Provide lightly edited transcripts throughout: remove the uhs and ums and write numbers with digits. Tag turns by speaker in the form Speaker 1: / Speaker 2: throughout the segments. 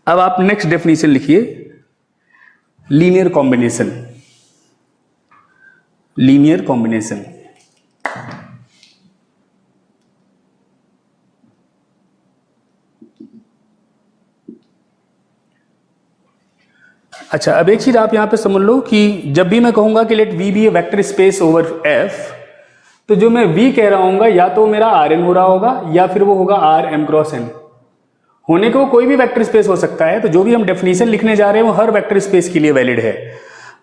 Speaker 1: अब आप next definition लिखिए, लीनियर कॉम्बिनेशन। लीनियर कॉम्बिनेशन, अच्छा अब एक चीज आप यहां पे समझ लो कि जब भी मैं कहूंगा कि let V be a vector space over F, तो जो मैं वी कह रहा हूं या तो मेरा आर एन हो रहा होगा या फिर वो होगा आर एम क्रॉस एन। होने को कोई भी वेक्टर स्पेस हो सकता है, तो जो भी हम डेफिनेशन लिखने जा रहे हैं वो हर वेक्टर स्पेस के लिए वैलिड है।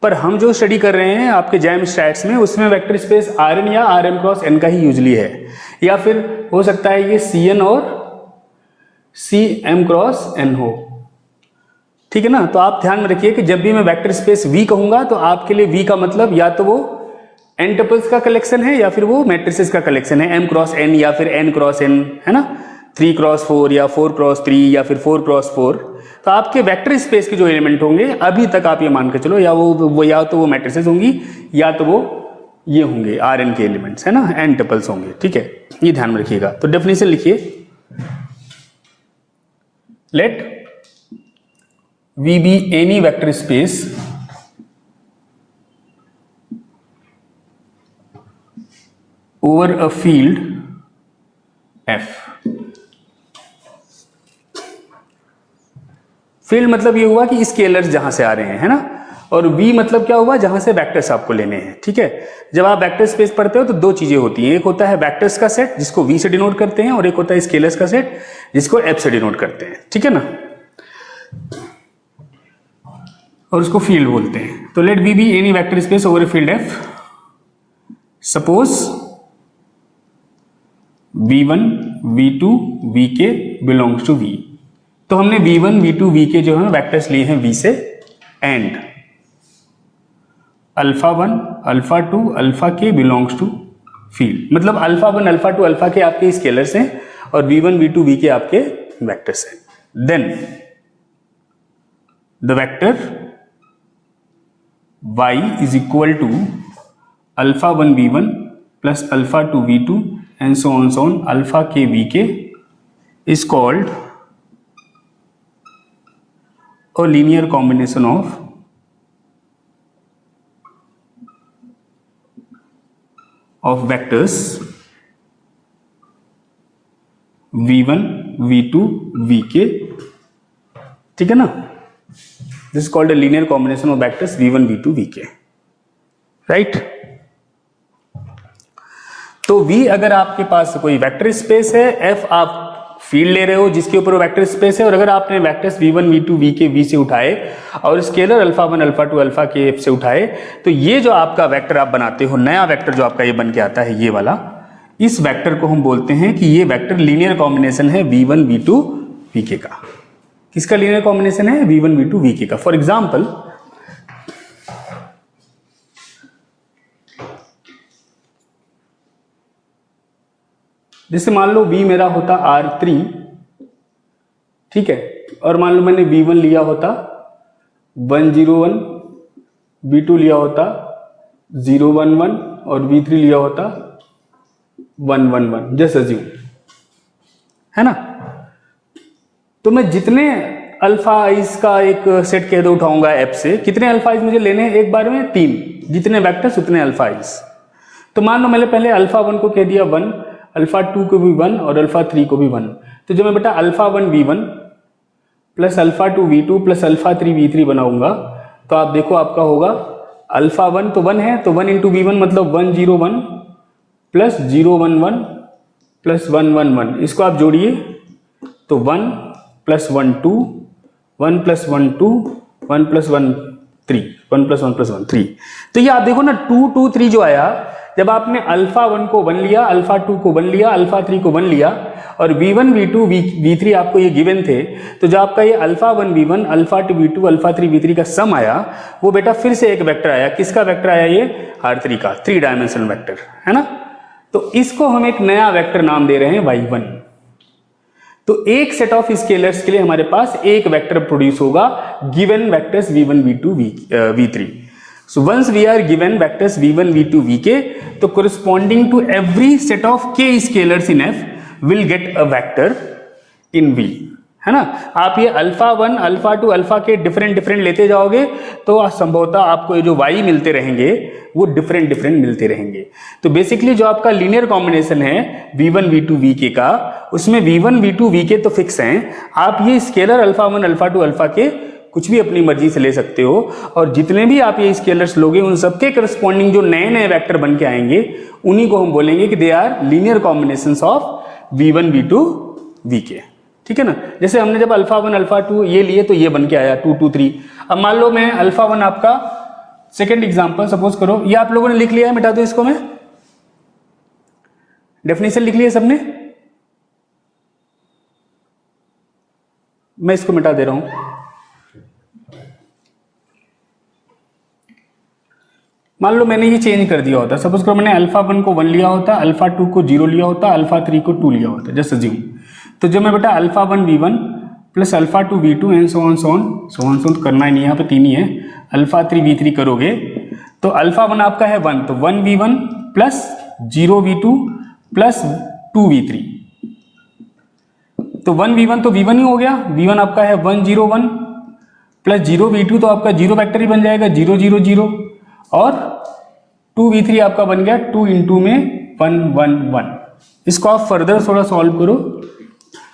Speaker 1: पर हम जो स्टडी कर रहे हैं आपके जैम स्टैट्स में, उसमें वेक्टर स्पेस आर एन या आर एम क्रॉस एन का ही यूजली है, या फिर हो सकता है ये सी एन और सी एम क्रॉस एन हो। ठीक है ना। तो आप ध्यान में रखिए कि जब भी मैं वेक्टर स्पेस V कहूंगा तो आपके लिए V का मतलब या तो वो n टपल्स का कलेक्शन है या फिर वो मैट्रिसेस का कलेक्शन है, m क्रॉस n या फिर n क्रॉस n, है ना, 3 क्रॉस 4 या 4 क्रॉस 3 या फिर 4 क्रॉस 4। तो आपके वेक्टर स्पेस के जो एलिमेंट होंगे अभी तक आप ये मान के चलो, या तो वो मैट्रिसेस होंगी या तो वो ये होंगे Rn के एलिमेंट्स, है ना, n टपल्स होंगे। ठीक है, ये ध्यान में रखिएगा। तो डेफिनेशन लिखिए, let V be any vector space over a field F। Field मतलब ये हुआ कि स्केलर्स जहां से आ रहे हैं, है ना, और V मतलब क्या हुआ, जहां से वेक्टर्स आपको लेने हैं। ठीक है, जब आप वेक्टर स्पेस पढ़ते हो तो दो चीजें होती हैं, एक होता है वेक्टर्स का सेट जिसको V से डिनोट करते हैं, और एक होता है स्केलर्स का सेट जिसको F से डिनोट करते हैं। ठीक है ना, और उसको फील्ड बोलते हैं। तो let V be any vector space over a field F, suppose v1 v2 vk belongs to v। तो हमने v1 v2 vk जो है वेक्टर्स लिए हैं v से, and alpha 1 alpha 2 alpha k belongs to field. मतलब अल्फा 1 अल्फा 2 अल्फा k आपके scalars हैं और v1 v2 vk आपके वेक्टर्स हैं। Then the vector y is equal to alpha 1 v1 plus alpha 2 v2 and so on alpha k vk is called a linear combination of vectors v1 v2 vk। ठीक है ना, this is called a linear combination of vectors v1 v2 vk, right. तो v अगर आपके पास कोई vector space है, f आप field ले रहे हो जिसके ऊपर वेक्टर स्पेस है, और अगर आपने vectors v1 v2 vk v से उठाए और scalar alpha 1 alpha 2 alpha k f से उठाए, तो ये जो आपका वेक्टर आप बनाते हो, नया वेक्टर जो आपका ये बन के आता है, ये वाला, इस वेक्टर को हम बोलते हैं कि ये वेक्टर लीनियर कॉम्बिनेशन है v1 v2 vk का। किसका लीनियर कॉम्बिनेशन है, v1 v2 vk का। फॉर एग्जाम्पल जैसे मान लो v मेरा होता R3, ठीक है, और मान लो मैंने v1 लिया होता 101, v2 लिया होता 011 और v3 लिया होता 111, जस्ट अज्यूम, है ना। तो मैं जितने अल्फा आइज का एक सेट कह दो उठाऊंगा एफ से, कितने अल्फा आइज मुझे लेने हैं एक बार में, 3, जितने वेक्टर्स उतने अल्फा आइज। तो मान लो मैंने पहले अल्फा 1 को कह दिया 1, अल्फा 2 को भी 1 और अल्फा 3 को भी 1। तो जब मैं बेटा alpha 1 v1 plus alpha 2 v2 plus alpha 3 v3 बनाऊंगा, तो आप देखो आपका होगा अल्फा 1 तो 1 है, तो 1 इंटू v1 मतलब 101 प्लस 011 प्लस 111, इसको आप जोड़िए तो 1 plus 1 2, 1 plus 1 2, 1 plus 1 3, 1 plus 1 plus 1 3। तो ये आप देखो ना 2 2 3 जो आया, जब आपने अल्फा 1 को 1 लिया, अल्फा 2 को 1 लिया, अल्फा 3 को 1 लिया, और v1 v2 v3 आपको ये गिवन थे, तो जो आपका ये alpha 1 v1 alpha 2 v2 alpha 3 v3 का सम आया, वो बेटा फिर से एक वेक्टर आया। किसका वेक्टर आया, ये R3 का 3 डायमेंशनल वेक्टर, है ना। तो इसको हम एक नया वेक्टर नाम दे रहे हैं y1। तो एक सेट ऑफ स्केलर्स के लिए हमारे पास एक वेक्टर प्रोड्यूस होगा given vectors v1 v2 v3। So once we are given vectors v1 v2 vk, तो corresponding to every set of k scalars in f will get a vector in v, है ना। आप ये alpha 1 alpha 2 alpha के different लेते जाओगे तो संभवतः आपको ये जो y मिलते रहेंगे वो डिफरेंट मिलते रहेंगे। तो बेसिकली जो आपका लीनियर कॉम्बिनेशन है v1 v2 vk का, उसमें v1 v2 vk तो फिक्स हैं, आप ये स्केलर अल्फा 1 अल्फा 2 अल्फा के कुछ भी अपनी मर्जी से ले सकते हो, और जितने भी आप ये स्केलर्स लोगे उन सबके करस्पॉन्डिंग जो नए वेक्टर बन के आएंगे उन्हीं को हम बोलेंगे कि they are linear combinations of v1 v2 vk। ठीक है ना। जैसे हमने जब अल्फा 1 अल्फा 2 ये लिए तो ये बन के आया 2 2 3। अब मान लो मैं अल्फा 1 आपका सेकेंड एग्जांपल सपोज करो, ये आप लोगों ने लिख लिया है, मिटा दो इसको, मैं डेफिनेशन लिख लिया सबने, मैं इसको मिटा दे रहा हूं। मान लो मैंने ये चेंज कर दिया होता, सपोज करो मैंने अल्फा 1 को 1 लिया होता, अल्फा 2 को 0 लिया होता, अल्फा 3 को 2 लिया होता, जस्ट अज्यूम। तो जब मैं बेटा alpha 1 v1 plus alpha 2 v2 and so on तो करना ही नहीं, यहाँ पे 3 ही है, अल्फा 3 v3 करोगे तो अल्फा 1 आपका है 1, तो 1 v1 plus 0 v2 plus 2 v3, तो 1 v1 तो v1 ही हो गया, v1 आपका है 1 0 1 प्लस 0 v2 तो आपका 0 वेक्टर ही बन जाएगा 0 0 0, और 2 v3 आपका बन गया 2 इंटू में 1 1 1। इसको आप फर्दर थोड़ा सॉल्व करो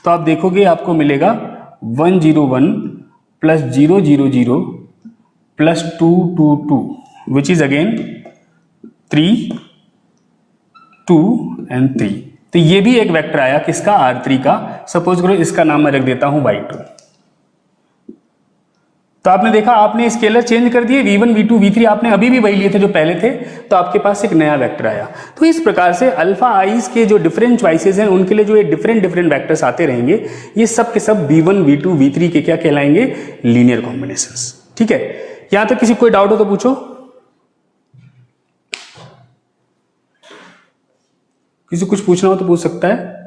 Speaker 1: तो आप देखोगे आपको मिलेगा 1 0 1 plus 0 0 0 plus 2 2 2 which is again 3 2 and 3। तो ये भी एक वेक्टर आया किसका, R3 का। सपोज करो इसका नाम मैं रख देता हूं y2। तो आपने देखा, आपने स्केलर चेंज कर दिए, v1 v2 v3 आपने अभी भी वही लिए थे जो पहले थे, तो आपके पास एक नया वेक्टर आया। तो इस प्रकार से अल्फा आईज के जो डिफरेंट चॉइसेस हैं उनके लिए जो ये डिफरेंट वेक्टर्स आते रहेंगे, ये सब के सब v1 v2 v3 के क्या कहलाएंगे, लीनियर कॉम्बिनेशंस। ठीक है, यहां तक किसी कोई डाउट हो तो पूछो, किसी कुछ पूछना हो तो पूछ सकता है।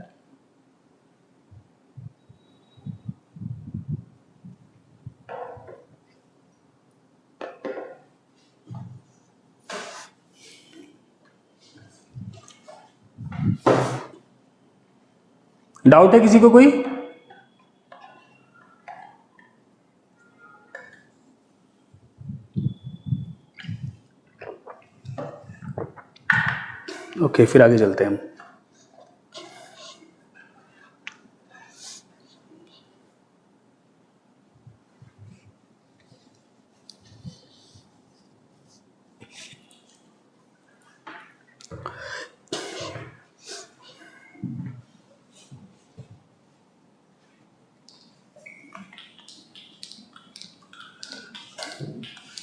Speaker 1: डाउट है किसी को कोई? ओके, फिर आगे चलते हैं हम।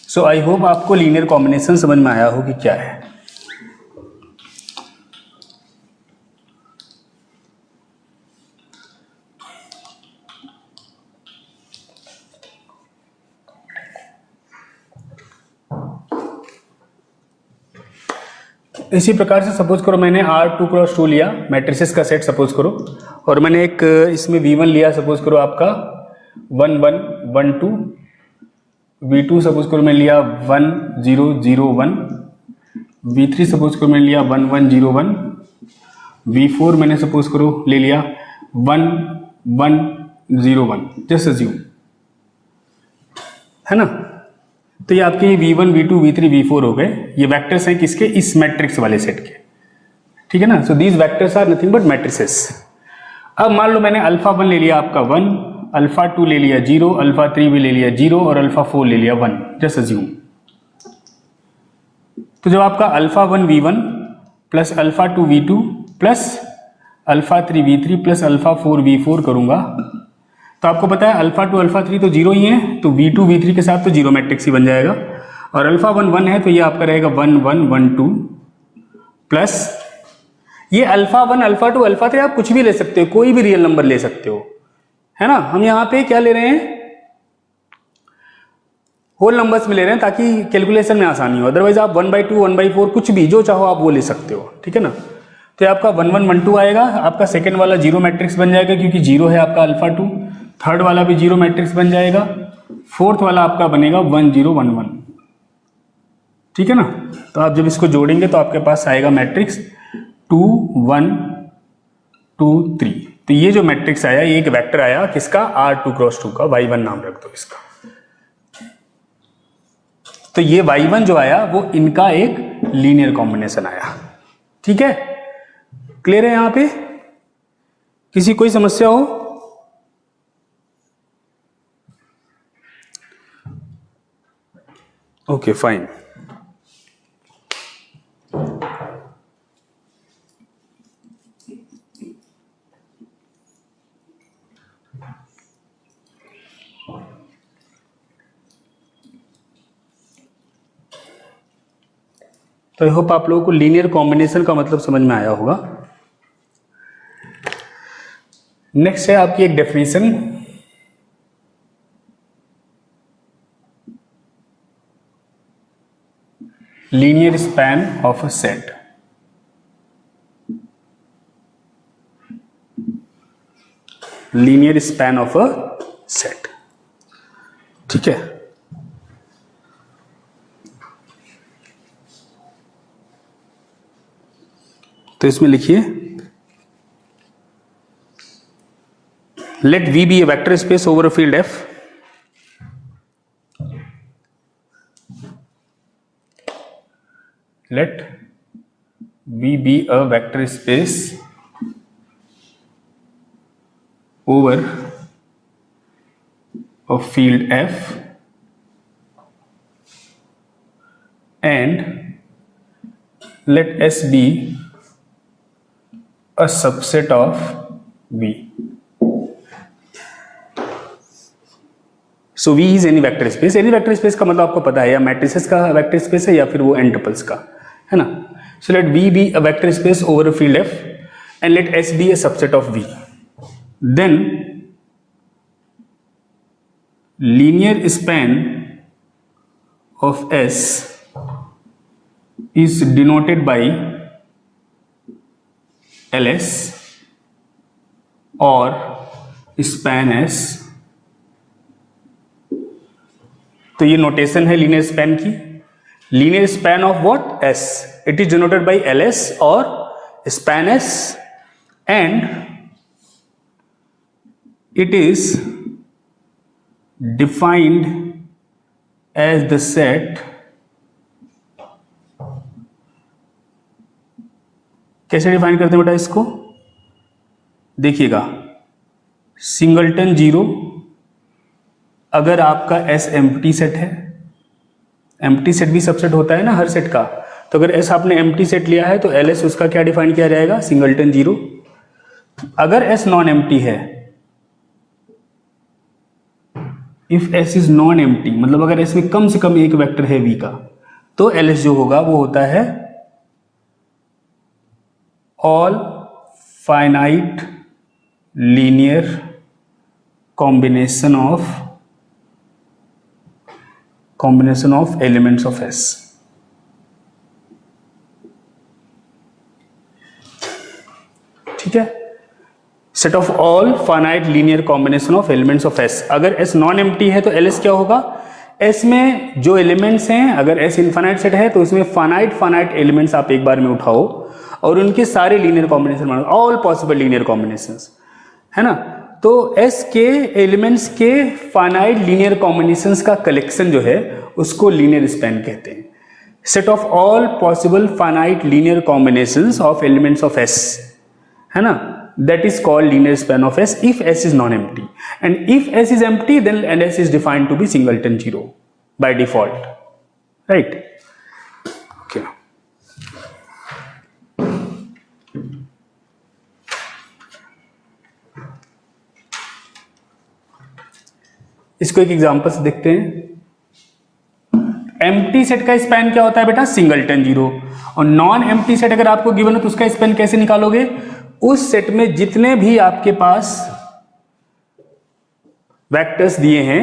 Speaker 1: सो आई होप आपको लीनियर कॉम्बिनेशन समझ में आया हो कि क्या है। इसी प्रकार से सपोज करो मैंने R2 क्रॉस 2 लिया, मैट्रिसेस का सेट सपोज करो, और मैंने एक इसमें V1 लिया सपोज करो आपका 1 1 1 2, V2 सपोज करो मैं लिया 1 0 0 1, V3 सपोज करो मैंने लिया 1 1 0 1, V4 मैंने सपोज करो ले लिया 1 1 0 1, जस्ट अज्यूम, है ना। तो ये आपके V1 V2 V3 V4 हो गए, ये वेक्टर्स हैं किसके, इस मैट्रिक्स वाले सेट के। ठीक है ना। So these vectors are nothing but matrices. अब मान लो मैंने अल्फा 1 ले लिया आपका 1, अल्फा 2 ले लिया 0, अल्फा 3 भी ले लिया 0 और अल्फा 4 ले लिया 1, जस्ट अज्यूम। तो जब आपका alpha 1 V1 plus alpha 2 V2 plus alpha 3 V3 plus alpha 4 V4 करूंगा, तो आपको पता है अल्फा 2 अल्फा 3 तो 0 ही है, तो V2 V3 के साथ तो 0 मैट्रिक्स ही बन जाएगा, और अल्फा 1 1 है तो ये आपका रहेगा 1 1 1 2 प्लस ये अल्फा 1 अल्फा 2 अल्फा 3 आप कुछ भी ले सकते हो, कोई भी रियल नंबर ले सकते हो, है ना। हम यहाँ पे क्या ले रहे हैं, होल नंबर्स में ले रहे हैं ताकि कैलकुलेशन में आसानी हो, अदरवाइज आप 1/2 1/4 कुछ भी जो चाहो आप वो ले सकते हो। ठीक है ना। तो आपका 1 1 1 2 आएगा, आपका सेकेंड वाला 0 मैट्रिक्स बन जाएगा क्योंकि 0 है आपका अल्फा 2, थर्ड वाला भी 0 मैट्रिक्स बन जाएगा, फोर्थ वाला आपका बनेगा 1 0 1 1। ठीक है ना। तो आप जब इसको जोड़ेंगे तो आपके पास आएगा मैट्रिक्स 2 1 2 3। तो ये जो मैट्रिक्स आया, ये एक वेक्टर आया किसका, R2 क्रॉस 2 का, y1 नाम रख दो इसका। तो ये y1 जो आया वो इनका एक लीनियर कॉम्बिनेशन आया। ठीक है, क्लियर है यहां पे? किसी कोई समस्या हो? Okay fine. तो आई होप आप लोगों को लीनियर कॉम्बिनेशन का मतलब समझ में आया होगा। नेक्स्ट है आपकी एक definition, linear span of a set. Linear span of a set, ठीक है। तो इसमें लिखिए, let V be a vector space over a field F. Let V be a vector space over a field F and let S be a subset of V. So V is any vector space. Any vector space का मतलब आपको पता है, या matrices का vector space है या फिर वो n टपल्स का, है ना। So let V be a vector space over a field F and let S be a subset of V. Then linear span of S is denoted by LS or span S. तो ये notation है linear span की। Linear span of what, S, it is denoted by LS और span S and it is defined as the set. कैसे define करते हैं बेटा इसको, देखिएगा, सिंगलटन जीरो अगर आपका S एम्प्टी सेट है, एम्प्टी सेट भी सबसेट होता है ना हर सेट का, तो अगर S आपने एम्प्टी सेट लिया है तो LS उसका क्या डिफाइन किया जाएगा, सिंगलटन जीरो। अगर S नॉन एम्प्टी है, if S is non empty मतलब अगर S में कम से कम एक वेक्टर है V का, तो LS जो होगा वो होता है all finite linear combination of elements of S. ठीक है, set of all finite linear combination of elements of S। अगर S नॉन एम्प्टी है तो LS क्या होगा, S में जो एलिमेंट्स हैं, अगर S इनफाइनाइट सेट है तो इसमें फाइनाइट एलिमेंट्स आप एक बार में उठाओ और उनके सारे लीनियर कॉम्बिनेशन बनाओ, ऑल पॉसिबल लीनियर कॉम्बिनेशंस, है ना। तो S के एलिमेंट्स के फाइनाइट लीनियर कॉम्बिनेशंस का कलेक्शन जो है उसको लीनियर स्पैन कहते हैं। Set of all possible finite linear combinations of elements of S, है ना, that is called linear span of S if S is non-empty, and if S is empty then S is defined to be singleton zero by default, right? Okay. इसको एक example से देखते हैं। Empty set का span क्या होता है बेटा, सिंगलटन जीरो। और नॉन एम्प्टी सेट अगर आपको गिवन हो तो उसका स्पैन कैसे निकालोगे, उस सेट में जितने भी आपके पास वेक्टर्स दिए हैं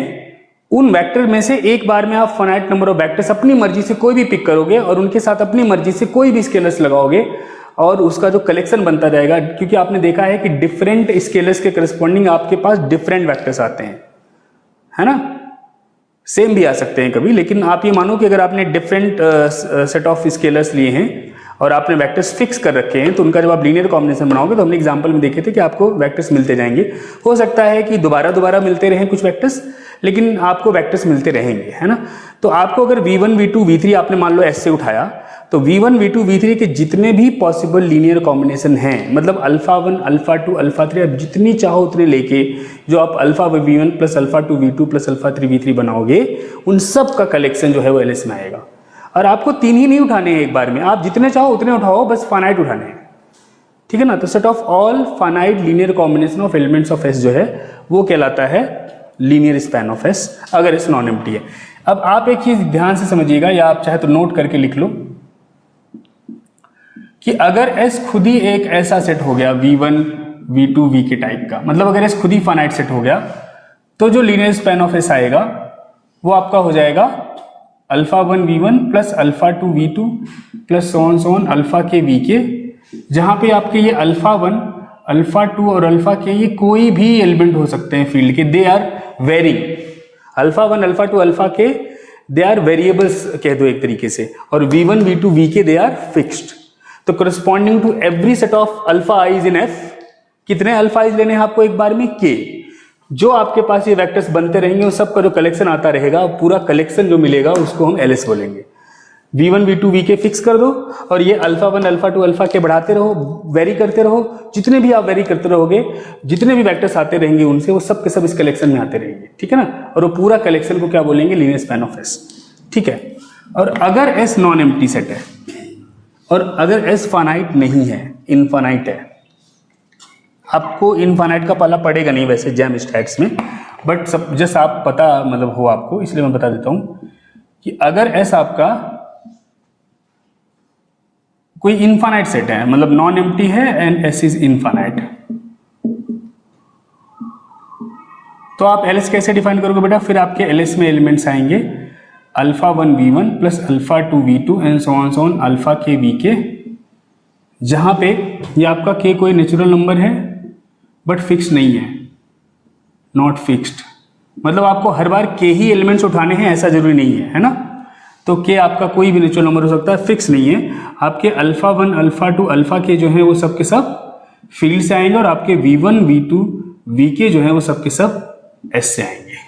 Speaker 1: उन वेक्टर में से एक बार में आप फाइनाइट नंबर ऑफ वेक्टर्स अपनी मर्जी से कोई भी पिक करोगे और उनके साथ अपनी मर्जी से कोई भी स्केलर्स लगाओगे और उसका जो कलेक्शन बनता जाएगा, क्योंकि आपने देखा है कि डिफरेंट स्केलर्स के करस्पॉन्डिंग आपके पास डिफरेंट वेक्टर्स आते हैं, है ना। सेम भी आ सकते हैं कभी, लेकिन आप ये मानो कि अगर आपने डिफरेंट सेट ऑफ स्केलर्स लिए हैं और आपने वेक्टर्स फिक्स कर रखे हैं, तो उनका जब आप लीनियर कॉम्बिनेशन बनाओगे, तो हमने एग्जांपल में देखे थे कि आपको वेक्टर्स मिलते जाएंगे। हो सकता है कि दोबारा मिलते रहें कुछ वेक्टर्स, लेकिन आपको वेक्टर्स मिलते रहेंगे, है ना। तो आपको अगर v1 v2 v3 आपने मान लो S से उठाया, तो v1 v2 v3 के जितने भी पॉसिबल लीनियर कॉम्बिनेशन हैं, मतलब अल्फा 1 अल्फा 2 अल्फा 3, आप जितनी चाहो उतने लेके जो आप alpha v1 plus alpha 2 v2 plus alpha 3 v3 बनाओगे, उन सब का कलेक्शन जो है वो LS में आएगा। और आपको 3 ही नहीं उठाने हैं एक बार में, आप जितने चाहो उतने उठाओ, बस फाइनाइट उठाने हैं, ठीक है ना। तो set of all finite linear combination of elements of S जो है वो कहलाता है लीनियर स्पैन ऑफ S, अगर S नॉन एम्प्टी है। अब आप एक चीज ध्यान से समझिएगा, या आप चाहे तो नोट करके लिख लो कि अगर S खुद ही एक ऐसा सेट हो गया v1 v2 v के टाइप का, मतलब अगर S खुद ही फाइनाइट सेट हो गया, तो जो लीनियर स्पैन ऑफ S आएगा वो आपका हो जाएगा alpha 1 v1 plus alpha 2 v2 plus so on alpha के v के, जहां पे आपके ये अल्फा 1 अल्फा 2 और अल्फा के ये कोई भी एलिमेंट हो सकते हैं फील्ड के, they are varying. Alpha 1 alpha 2 alpha K they are variables कह दो एक तरीके से, और v1 v2 v K they are fixed. तो corresponding to every set of alpha i's in F, कितने अल्फा आईज लेने हैं आपको एक बार में? k। जो आपके पास ये वेक्टर्स बनते रहेंगे उन सब का जो कलेक्शन आता रहेगा, पूरा कलेक्शन जो मिलेगा उसको हम LS बोलेंगे। v1 v2 v के फिक्स कर दो, और ये अल्फा 1 अल्फा 2 अल्फा के बढ़ाते रहो, वेरी करते रहो, जितने भी आप वेरी करते रहोगे, जितने भी वेक्टर्स आते रहेंगे उनसे, वो सब के सब इस कलेक्शन में आते रहेंगे, ठीक है ना। और वो पूरा कलेक्शन को क्या बोलेंगे? लीनियर स्पैन ऑफ S, ठीक है। और अगर S नॉन एम्प्टी सेट है और अगर S फाइनाइट नहीं है, इनफाइनाइट है, आपको इनफाइनाइट का पाला पड़ेगा नहीं वैसे जैम स्टैट्स में, बट सब जस्ट आप पता मतलब हो आपको, इसलिए मैं बता देता हूं कि अगर S आपका कोई इनफाइनाइट सेट है, मतलब नॉन एम्प्टी है एंड S इज इनफाइनाइट, तो आप LS कैसे डिफाइन करोगे बेटा? फिर आपके LS में एलिमेंट्स आएंगे alpha 1 v1 plus alpha 2 v2 and so on alpha के v के, जहां पे ये आपका k कोई नेचुरल नंबर है बट फिक्स नहीं है, नॉट फिक्स्ड, मतलब आपको हर बार k ही एलिमेंट्स उठाने हैं ऐसा जरूरी नहीं है ना। तो k आपका कोई भी नेचुरल नंबर हो सकता है, फिक्स नहीं है। आपके अल्फा 1 अल्फा 2 अल्फा के जो है वो सब के सब फील्ड से आएंगे, और आपके v1 v2 v के जो है वो सब के सब S से आएंगे।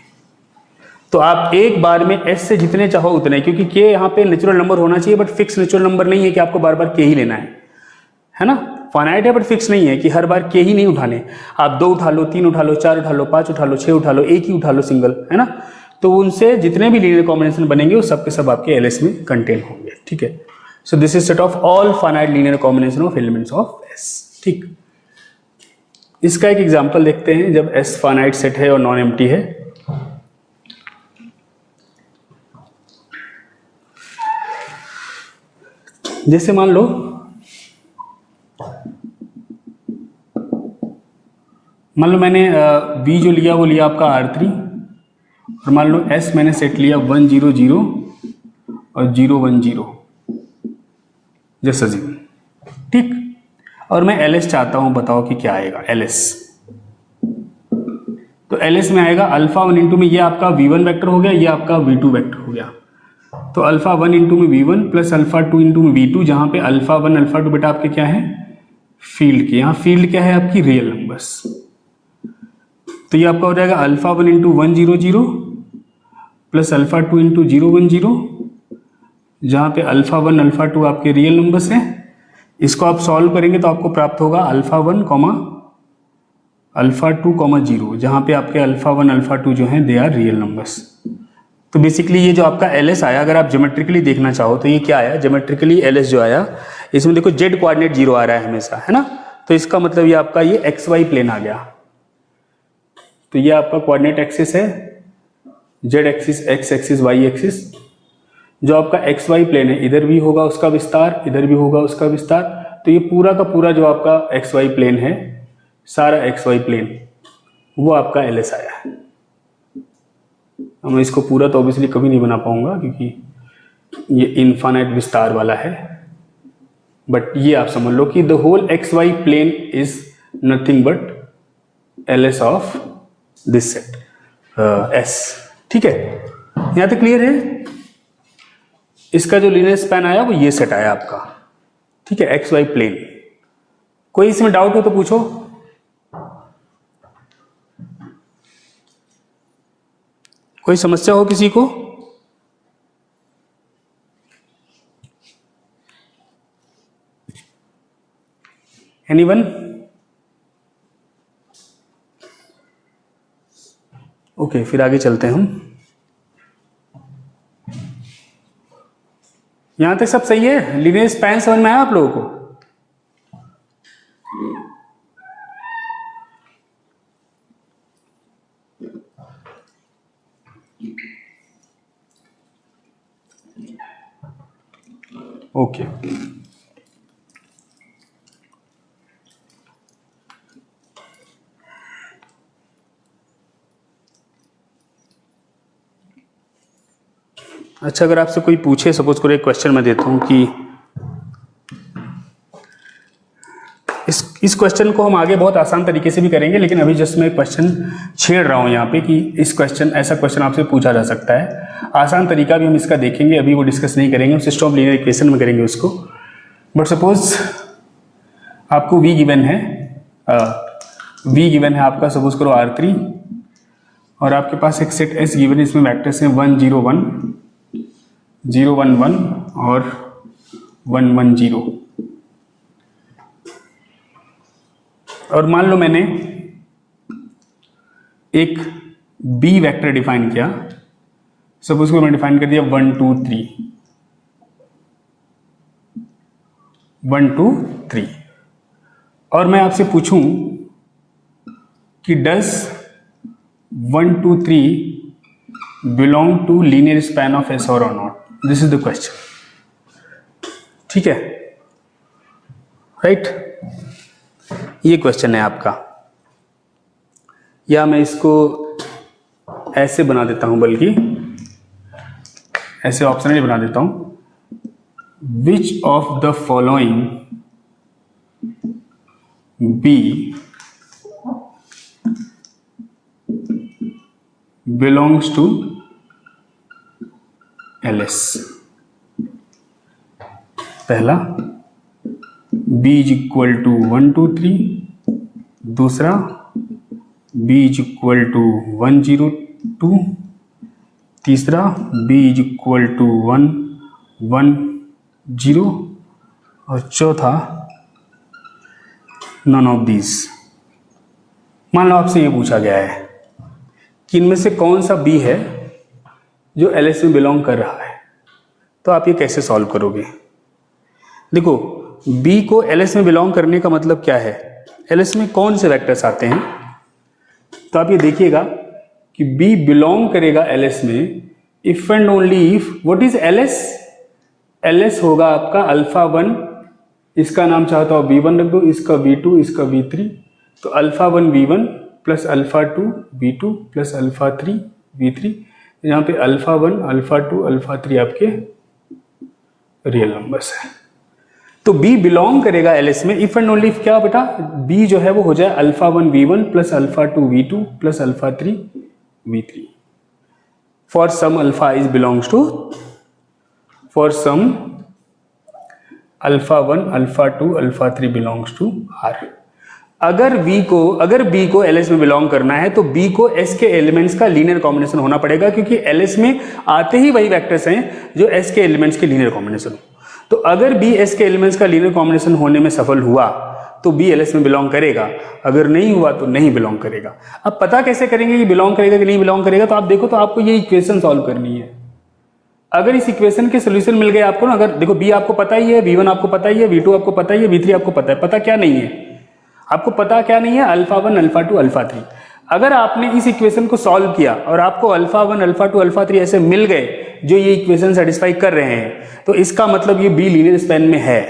Speaker 1: तो आप एक बार में S से जितने चाहो उतने, क्योंकि k यहाँ पे नेचुरल नंबर होना चाहिए बट फिक्स नेचुरल नंबर नहीं है कि आपको बार बार k ही लेना है ना। फाइनाइट है बट फिक्स नहीं है कि हर बार k ही नहीं उठाने, आप 2 उठा लो, 3 उठा लो, 4 उठा लो, 5 उठा लो, 6 उठा लो, एक ही उठा लो सिंगल, है ना। तो उनसे जितने भी लीनियर कॉम्बिनेशन बनेंगे वो सब के सब आपके LS में कंटेन होंगे, ठीक है। So this is set of all finite linear combination of elements of S, ठीक। इसका एक एग्जांपल देखते हैं जब S फाइनाइट सेट है और नॉन एम्प्टी है। जैसे मान लो मैंने V जो लिया वो लिया आपका R3, और मान लो S मैंने सेट लिया 1 0 0 और 0 1 0 जैसा जी, ठीक। और मैं LS चाहता हूं, बताओ कि क्या आएगा LS। तो LS में आएगा अल्फा 1 इंटू में ये आपका V1 वेक्टर हो गया, ये आपका V2 वेक्टर हो गया। तो अल्फा 1 इंटू में V1 प्लस अल्फा 2 इंटू में V2, जहां पे अल्फा 1 अल्फा 2 बेटा आपके क्या है? फील्ड के। यहाँ फील्ड क्या है? आपकी रियल नंबर्स। तो ये आपका हो जाएगा alpha 1 into 1 0 0 plus alpha 2 into 0 1 0, जहां पे अल्फा 1 अल्फा 2 आपके रियल नंबर्स हैं। इसको आप सॉल्व करेंगे तो आपको प्राप्त होगा अल्फा 1 कॉमा अल्फा 2 कॉमा 0, जहां पे आपके अल्फा 1 अल्फा 2 जो हैं दे आर रियल नंबर्स। तो बेसिकली ये जो आपका LS आया, अगर आप ज्योमेट्रिकली देखना चाहो तो ये क्या आया? ज्योमेट्रिकली LS जो आया, इसमें देखो z कोऑर्डिनेट 0 आ रहा है हमेशा, है ना। तो इसका मतलब ये आपका ये XY प्लेन आ गया। तो ये आपका कोऑर्डिनेट एक्सिस है, z axis, x axis, y axis. जो आपका XY प्लेन है, इधर भी होगा उसका विस्तार, इधर भी होगा उसका विस्तार। तो ये पूरा का पूरा जो आपका XY प्लेन है, सारा XY प्लेन, वो आपका LS आया है। मैं इसको पूरा तो ऑब्वियसली कभी नहीं बना पाऊंगा क्योंकि ये इनफाइनाइट विस्तार वाला है, बट ये आप समझ लो कि the whole XY plane is nothing but LS of this set S, ठीक है। यहां तक क्लियर है? इसका जो लीनियर स्पैन आया वो ये सेट आया आपका, ठीक है, एक्स वाई प्लेन। कोई इसमें डाउट हो तो पूछो। कोई समस्या हो किसी को? एनीवन? ओके, फिर आगे चलते हैं हम। यहां तक सब सही है? लीनियर स्पैन समझ में आया आप लोगों को? ओके, अच्छा, अगर आपसे कोई पूछे, सपोज करो एक क्वेश्चन मैं देता हूं कि इस क्वेश्चन को हम आगे बहुत आसान तरीके से भी करेंगे, लेकिन अभी जस्ट मैं क्वेश्चन छेड़ रहा हूं यहाँ पे कि इस क्वेश्चन, ऐसा क्वेश्चन आपसे पूछा जा सकता है। आसान तरीका भी हम इसका देखेंगे, अभी वो डिस्कस नहीं करेंगे, हम सिस्टम ऑफ लीनियर इक्वेशन में करेंगे उसको। बट सपोज आपको V गिवन है, V गिवन है आपका, सपोज करो R3, और आपके पास एक सेट S गिवन है, इसमें वैक्टर्स हैं 1 0 1 0 1 1 और 1 1 0। और मान लो मैंने एक B वेक्टर डिफाइन किया, सपोज को मैंने डिफाइन कर दिया 1 2 3 1 2 3, और मैं आपसे पूछूं कि does 1 2 3 belong to linear span of S और not? This is the question. ठीक है, राइट? ये क्वेश्चन है आपका, या मैं इसको ऐसे बना देता हूं, बल्कि ऐसे ऑप्शनली बना देता हूं। Which of the following B belongs to LS? पहला B इज इक्वल टू 1 2 3, दूसरा B इज इक्वल टू 1 0 2, तीसरा B इज इक्वल टू 1 1 0, और चौथा नन ऑफ दीज। मान लो आपसे ये पूछा गया है कि इनमें से कौन सा B है जो LS में बिलोंग कर रहा है, तो आप ये कैसे सॉल्व करोगे? देखो, B को LS में बिलोंग करने का मतलब क्या है, LS में कौन से वेक्टर्स आते हैं, तो आप ये देखिएगा कि B बिलोंग करेगा LS में if and only if, what is LS? LS होगा आपका अल्फा 1, इसका नाम चाहता हो V1 रख दो, इसका V2, इसका V3, तो alpha 1 V1 plus alpha 2 V2 plus alpha 3 V3, यहाँ पे अल्फा 1 अल्फा 2 अल्फा 3 आपके रियल नंबर्स है। तो B बिलोंग करेगा LS में इफ एंड ओनली इफ क्या बेटा, B जो है वो हो जाए alpha 1 V1 plus alpha 2 V2 plus alpha 3 V3 for some alpha is belongs to, for some alpha 1 alpha 2 alpha 3 belongs to R। अगर B को LS में बिलोंग करना है तो B को S के एलिमेंट्स का लीनियर कॉम्बिनेशन होना पड़ेगा, क्योंकि LS में आते ही वही वेक्टर्स हैं जो S के एलिमेंट्स के लीनियर कॉम्बिनेशन हो। तो अगर B S के एलिमेंट्स का लीनियर कॉम्बिनेशन होने में सफल हुआ तो B LS में बिलोंग करेगा, अगर नहीं हुआ तो नहीं बिलोंग करेगा। अब पता कैसे करेंगे कि बिलोंग करेगा कि नहीं बिलोंग करेगा, तो आप देखो, तो आपको ये इक्वेशन सॉल्व करनी है। अगर इस इक्वेशन के सोल्यूशन मिल गए आपको ना, अगर देखो B आपको पता ही है, V1 आपको पता ही है, V2 आपको पता ही है, V3 आपको पता है, पता क्या नहीं है आपको? पता क्या नहीं है? Alpha 1 alpha 2 alpha 3। अगर आपने इस इक्वेशन को सॉल्व किया और आपको अल्फा 1 अल्फा 2 अल्फा 3 ऐसे मिल गए जो ये इक्वेशन सेटिस्फाई कर रहे हैं, तो इसका मतलब ये B लीनियर स्पैन में है।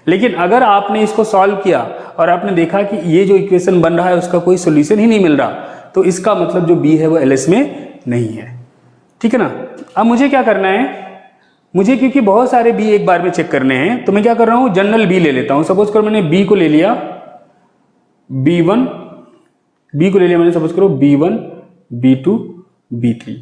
Speaker 1: लेकिन अगर आपने इसको सॉल्व किया और आपने देखा कि ये जो इक्वेशन बन रहा है उसका कोई सोल्यूशन ही नहीं मिल रहा, तो इसका मतलब जो B है वो LS में नहीं है। ठीक है ना? अब मुझे क्या करना है, मुझे क्योंकि बहुत सारे B एक बार में चेक करने हैं, तो मैं क्या कर रहा हूं, जनरल B ले लेता हूं। सपोज करो मैंने B को ले लिया, B को ले लिया मैंने, सपोज करो B1 B2 B3।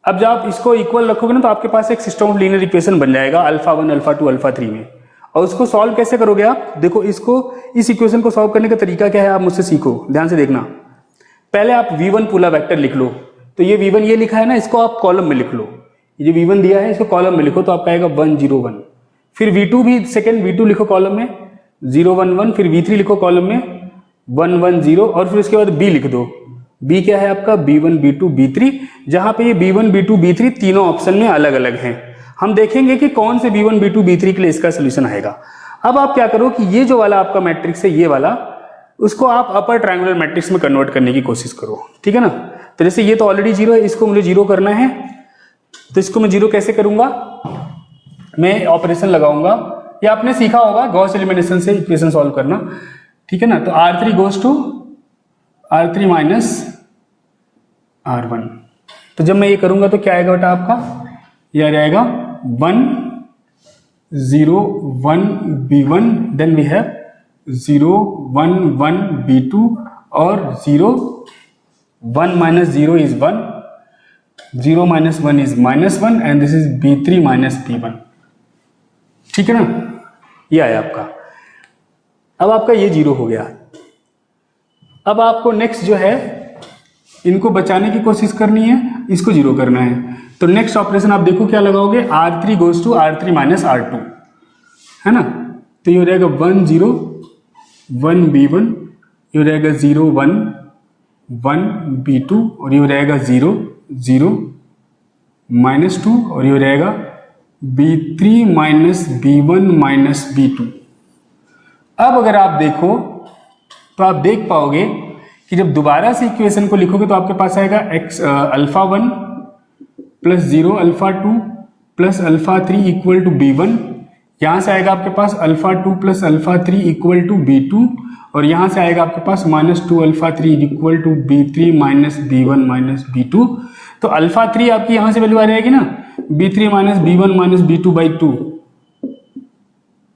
Speaker 1: अब जब आप इसको इक्वल रखोगे ना, तो आपके पास एक सिस्टम ऑफ लीनियर इक्वेशन बन जाएगा अल्फा 1 अल्फा 2 अल्फा 3 में। और उसको सॉल्व कैसे करोगे आप? देखो इसको, इस इक्वेशन को सॉल्व करने का तरीका क्या है आप मुझसे सीखो, ध्यान से देखना। पहले आप v1 पूरा वेक्टर लिख लो, तो ये v1 ये लिखा है ना, इसको आप कॉलम में लिख लो। ये जो v1 दिया है इसको कॉलम में लिखो, तो आपका आएगा 1 0 1। फिर v2 भी सेकेंड v2 लिखो कॉलम में 0 1 1। फिर v3 लिखो कॉलम में 1 1 0। और फिर उसके बाद b लिख दो। b क्या है आपका? b1 b2 b3। जहां पे ये b1 b2 b3 तीनों ऑप्शन में अलग अलग हैं। हम देखेंगे कि कौन से b1 b2 b3 के लिए इसका सोल्यूशन आएगा। अब आप क्या करो कि ये जो वाला आपका मैट्रिक्स है, ये वाला, उसको आप अपर ट्रायंगुलर मैट्रिक्स में कन्वर्ट करने की कोशिश करो, ठीक है ना। तो जैसे ये तो ऑलरेडी 0 है, इसको मुझे 0 करना है, तो इसको मैं 0 कैसे करूंगा? मैं ऑपरेशन लगाऊंगा, या आपने सीखा होगा गॉस एलिमिनेशन से इक्वेशन सॉल्व करना, ठीक है ना। तो R3 goes to R3 minus R1। तो जब मैं ये करूंगा तो क्या आएगा बेटा आपका? यह आ जाएगा 1 0 1 b1, then we have 0 1 1 b2 और 0 1 minus 0 is 1, 0 minus 1 is -1 and this is b3 minus b1, ठीक है ना। ये आया आपका। अब आपका ये 0 हो गया। अब आपको नेक्स्ट जो है इनको बचाने की कोशिश करनी है, इसको 0 करना है। तो नेक्स्ट ऑपरेशन आप देखो क्या लगाओगे? R3 goes to R3 minus R2, है ना। तो ये हो जाएगा 1 0 1 b1, ये हो जाएगा 0 1 1 b2 और ये हो जाएगा 0 0 -2 और ये हो जाएगा b3 minus b1 minus b2। अब अगर आप देखो तो आप देख पाओगे कि जब दोबारा से इक्वेशन को लिखोगे तो आपके पास आएगा α1 plus 0 α2 plus α3 equal to b1। यहां से आएगा आपके पास α2 प्लस α3 इक्वल टू b2 और यहां से आएगा आपके पास -2 α3 equal to b3 minus b1 minus b2। तो α3 आपकी यहां से वैल्यू आ जाएगी ना b3 minus b1 minus b2 by 2।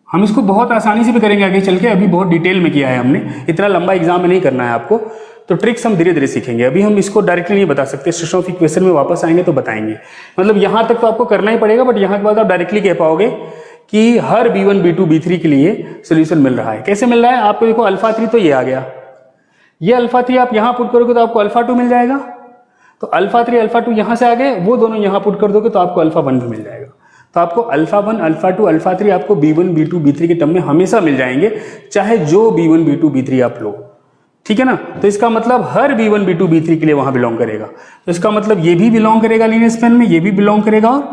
Speaker 1: हम इसको बहुत आसानी से भी करेंगे आगे चल के, अभी बहुत डिटेल में किया है हमने, इतना लंबा एग्जाम में नहीं करना है आपको। तो ट्रिक्स हम धीरे धीरे सीखेंगे, अभी हम इसको डायरेक्टली नहीं बता सकते। सिस्टम ऑफ इक्वेशन में वापस आएंगे तो बताएंगे। मतलब यहां तक तो आपको करना ही पड़ेगा, बट यहां के बाद आप डायरेक्टली कह पाओगे कि हर b1 b2 b3 के लिए सोल्यूशन मिल रहा है। कैसे मिल रहा है आपको? देखो α3 तो ये आ गया, ये α3 आप यहां पुट करोगे तो आपको α2 मिल जाएगा। तो α3 α2 यहां से आ गए, वो दोनों यहां पुट कर दोगे तो आपको α1 भी मिल जाएगा। तो आपको α1 α2 α3 आपको b1 b2 b3 के टर्म में हमेशा मिल जाएंगे, चाहे जो b1 b2 b3 आप लो, ठीक है ना। तो इसका मतलब हर b1 b2 b3 के लिए वहां बिलोंग करेगा। तो इसका मतलब ये भी बिलोंग करेगा लीनियर स्पैन में, ये भी बिलोंग करेगा और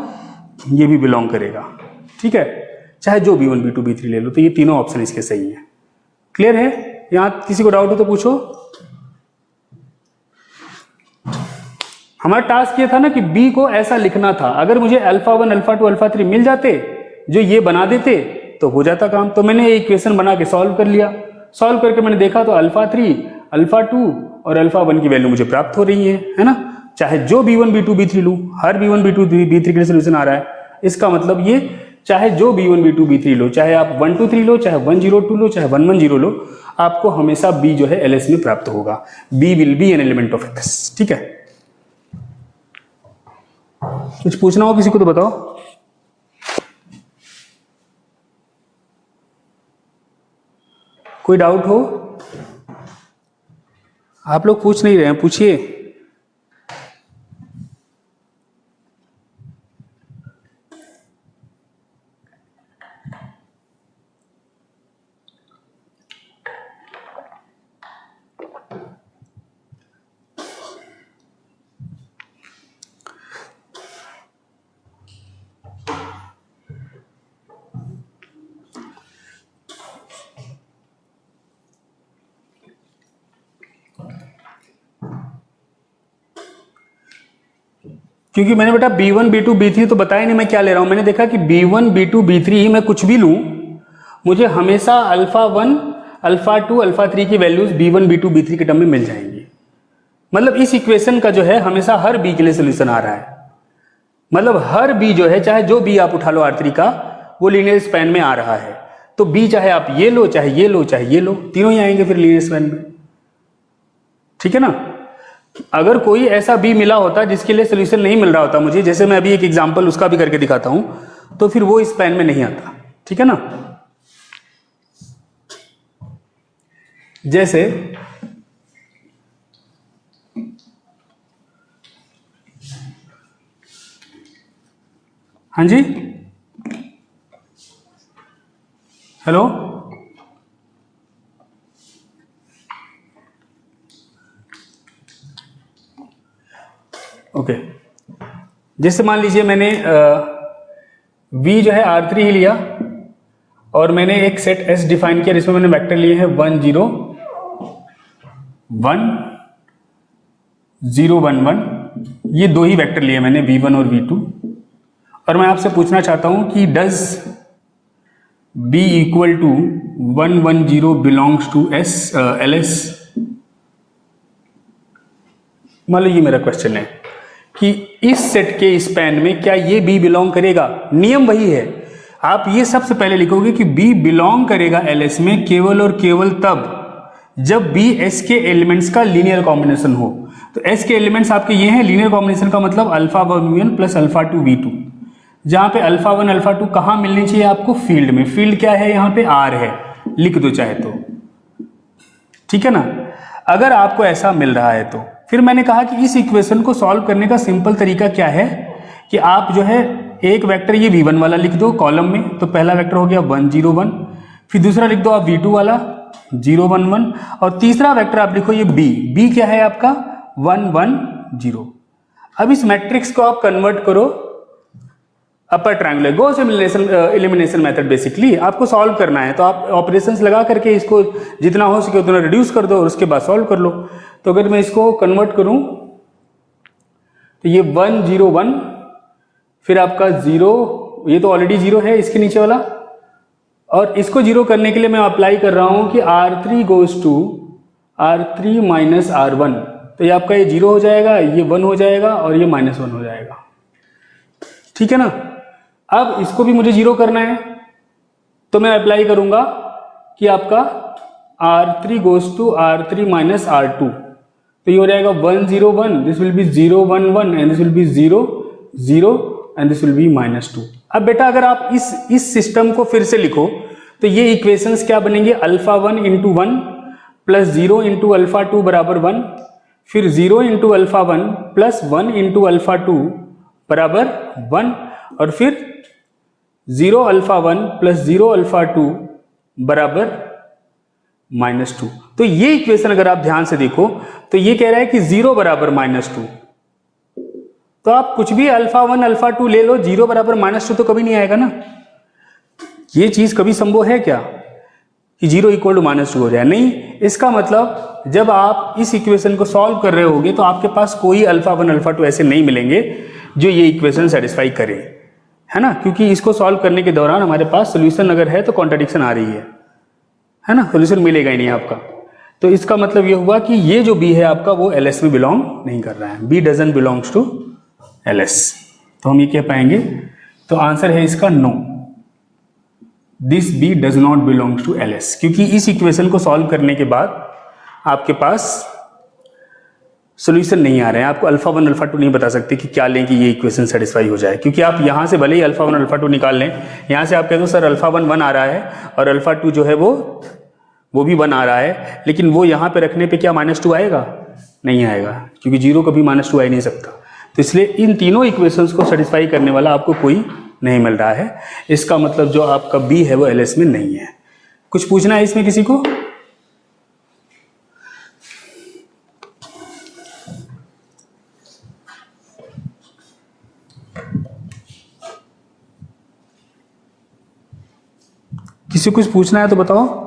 Speaker 1: ये भी बिलोंग करेगा, ठीक है। चाहे जो b1 b2 b3 ले लो, तो ये तीनों ऑप्शन इसके सही है। क्लियर है? यहां किसी को डाउट हो तो पूछो। हमारा टास्क ये था ना कि b को ऐसा लिखना था, अगर मुझे α1 α2 α3 मिल जाते जो ये बना देते तो हो जाता काम। तो मैंने ये इक्वेशन बना के सॉल्व कर लिया। सॉल्व करके मैंने देखा तो α3 α2 और α1 की वैल्यू मुझे प्राप्त हो रही है ना। चाहे जो b1 b2 b3 लूं, हर b1 b2 b3 के लिए सोल्यूशन आ रहा है। इसका मतलब ये चाहे जो b1 b2 b3 लो, चाहे आप 1 2 3 लो, चाहे 1 0 2 लो, चाहे 1 1 0 लो, आपको हमेशा b जो है LS में प्राप्त होगा। b will be an element of x, ठीक है। कुछ पूछना हो किसी को तो बताओ। कोई डाउट हो? आप लोग पूछ नहीं रहे हैं, पूछिए। क्योंकि मैंने बेटा b1 b2 b3 तो बताया नहीं मैं क्या ले रहा हूं। मैंने देखा कि b1 b2 b3 मैं कुछ भी लूं, मुझे हमेशा α1 α2 α3 की वैल्यूज b1 b2 b3 के टर्म में मिल जाएंगी। मतलब इस इक्वेशन का जो है हमेशा हर b के लिए सोल्यूशन आ रहा है। मतलब हर b जो है, चाहे जो b आप उठा लो R3 का, वो लीनियर स्पैन में आ रहा है। तो b चाहे आप ये लो, चाहे ये लो, चाहे ये लो, तीनों ही आएंगे फिर लीनियर स्पैन में, ठीक है ना। अगर कोई ऐसा b मिला होता जिसके लिए सोल्यूशन नहीं मिल रहा होता मुझे, जैसे मैं अभी एक एग्जांपल उसका भी करके दिखाता हूं, तो फिर वो इस स्पैन में नहीं आता, ठीक है ना। जैसे हाँ जी, हेलो, ओके। जैसे मान लीजिए मैंने v जो है R3 ही लिया और मैंने एक सेट S डिफाइन किया जिसमें मैंने वेक्टर लिए हैं 1 0 1 0 1 1, ये दो ही वेक्टर लिए मैंने v1 और v2, और मैं आपसे पूछना चाहता हूं कि does b equal to 1 1 0 belongs to LS। मान लो ये मेरा क्वेश्चन है कि इस सेट के स्पैन में क्या ये B बिलोंग करेगा। नियम वही है, आप ये सबसे पहले लिखोगे कि B बिलोंग करेगा LS में केवल और केवल तब जब B S के एलिमेंट्स का लीनियर कॉम्बिनेशन हो। तो S के एलिमेंट्स आपके ये हैं, लीनियर कॉम्बिनेशन का मतलब alpha 1 V1 plus alpha 2 V2, जहां पे अल्फा 1 अल्फा 2 कहां मिलनी चाहिए आपको, फील्ड में। फील्ड क्या है यहाँ पे, R है, लिख दो चाहे तो, ठीक है ना। अगर आपको ऐसा मिल रहा है तो फिर मैंने कहा कि इस इक्वेशन को सॉल्व करने का सिंपल तरीका क्या है कि आप जो है एक वेक्टर ये v1 वाला लिख दो कॉलम में, तो पहला वेक्टर हो गया 1 0 1, फिर दूसरा लिख दो आप v2 वाला 0 1 1, और तीसरा वेक्टर आप लिखो ये b क्या है आपका 1 1 0। अब इस मैट्रिक्स को आप कन्वर्ट करो upper triangular Gauss elimination method. Basically आपको सॉल्व करना है तो आप ऑपरेशंस लगा करके इसको जितना हो सके उतना रिड्यूस कर दो और उसके बाद सॉल्व कर लो। तो अगर मैं इसको कन्वर्ट करूं तो ये 1 0 1, फिर आपका 0, ये तो ऑलरेडी 0 है इसके नीचे वाला, और इसको 0 करने के लिए मैं अप्लाई कर रहा हूं कि R3 goes to R3 minus R1, तो ये आपका ये 0 हो जाएगा, ये 1 हो जाएगा और ये -1 हो जाएगा, ठीक है ना। अब इसको भी मुझे 0 करना है तो मैं अप्लाई करूंगा कि आपका R3 goes to R3 minus R2, तो ये हो जाएगा 1 0 1, this will be 0 1 1 and this will be 0 0 and this will be -2। अब बेटा अगर आप इस सिस्टम को फिर से लिखो तो ये इक्वेशंस क्या बनेंगे, alpha 1 into 1 plus 0 into alpha 2 बराबर 1, फिर 0 into alpha 1 plus 1 into alpha 2 बराबर 1, और फिर 0 अल्फा 1 प्लस 0 अल्फा 2 बराबर -2। तो ये इक्वेशन अगर आप ध्यान से देखो तो ये कह रहा है कि 0 बराबर -2, तो आप कुछ भी अल्फा 1 अल्फा 2 ले लो, 0 बराबर -2 तो कभी नहीं आएगा ना। ये चीज कभी संभव है क्या कि 0 इक्वल टू -2 हो जाए, नहीं। इसका मतलब जब आप इस इक्वेशन को सॉल्व कर रहे होगे तो आपके पास कोई अल्फा 1 अल्फा 2 ऐसे नहीं मिलेंगे जो ये इक्वेशन सेटिस्फाई करे, है ना, क्योंकि इसको सॉल्व करने के दौरान हमारे पास सोल्यूशन अगर है तो कॉन्ट्रडिक्शन आ रही है ना, सोल्यूशन मिलेगा ही नहीं आपका। तो इसका मतलब ये हुआ कि ये जो बी है आपका वो LS में बिलोंग नहीं कर रहा है, B doesn't belongs to LS। तो हम ये कह पाएंगे, तो आंसर है इसका no, this B does not belongs to LS, क्योंकि इस इक्वेशन को सॉल्व करने के बाद आपके पास सोल्यूशन नहीं आ रहे हैं। आपको अल्फा 1 अल्फा 2 नहीं बता सकते कि क्या लें कि ये इक्वेशन सेटिस्फाई हो जाए, क्योंकि आप यहां से भले ही अल्फा 1 अल्फा 2 निकाल लें, यहां से आप कह दो सर अल्फा 1 1 आ रहा है और अल्फा 2 जो है वो भी 1 आ रहा है, लेकिन वो यहां पे रखने पे क्या -2 आएगा, नहीं आएगा, क्योंकि 0 कभी -2 आ ही नहीं सकता। तो इसलिए इन तीनों इक्वेशंस को सेटिस्फाई करने वाला आपको कोई नहीं मिल रहा है। इसका मतलब जो आपका बी है वो LS में नहीं है। कुछ पूछना है इसमें किसी को? किसी को कुछ पूछना है तो बताओ।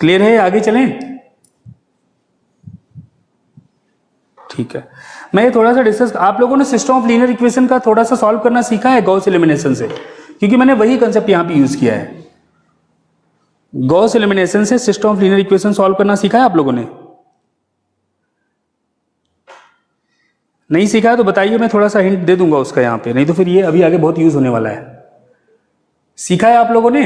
Speaker 1: क्लियर है, आगे चलें? ठीक है, मैं थोड़ा सा डिस्कस, आप लोगों ने सिस्टम ऑफ लीनियर इक्वेशन का थोड़ा सा सॉल्व करना सीखा है गॉस एलिमिनेशन से, क्योंकि मैंने वही कंसेप्ट यहां पे यूज किया है। गॉस एलिमिनेशन से system of linear equation solve करना सीखा है आप लोगों ने? नहीं सीखा है तो बताइए, मैं थोड़ा सा हिंट दे दूंगा उसका यहाँ पे, नहीं तो फिर ये अभी आगे बहुत यूज होने वाला है। सीखा है आप लोगों ने?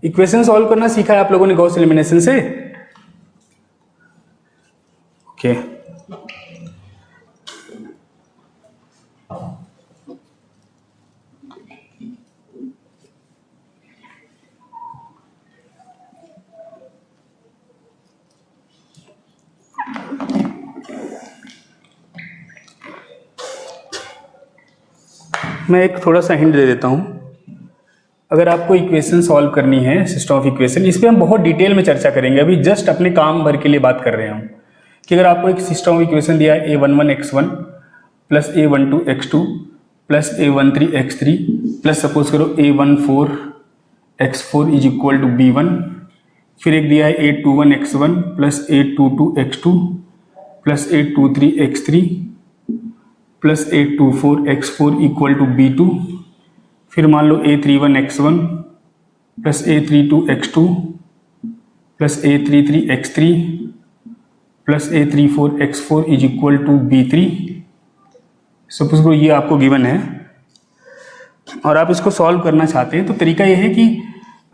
Speaker 1: इक्वेशन सॉल्व करना सीखा है आप लोगों ने गॉस एलिमिनेशन से? ओके मैं एक थोड़ा सा हिंट दे देता हूं। अगर आपको इक्वेशन सॉल्व करनी है, सिस्टम ऑफ इक्वेशन, इस पे हम बहुत डिटेल में चर्चा करेंगे, अभी जस्ट अपने काम भर के लिए बात कर रहे हैं हम, कि अगर आपको एक सिस्टम ऑफ इक्वेशन दिया है a11x1 plus a12x2 plus a13x3 plus suppose करो a14x4 is equal to b1, फिर एक दिया है a21x1 plus a22x2 plus a23x3 plus a24x4 equal to b2, फिर मान लो a31x1 plus a32x2 plus a33x3 plus a34x4 is equal to b3। Suppose करो ये आपको गिवन है और आप इसको सॉल्व करना चाहते हैं, तो तरीका ये है कि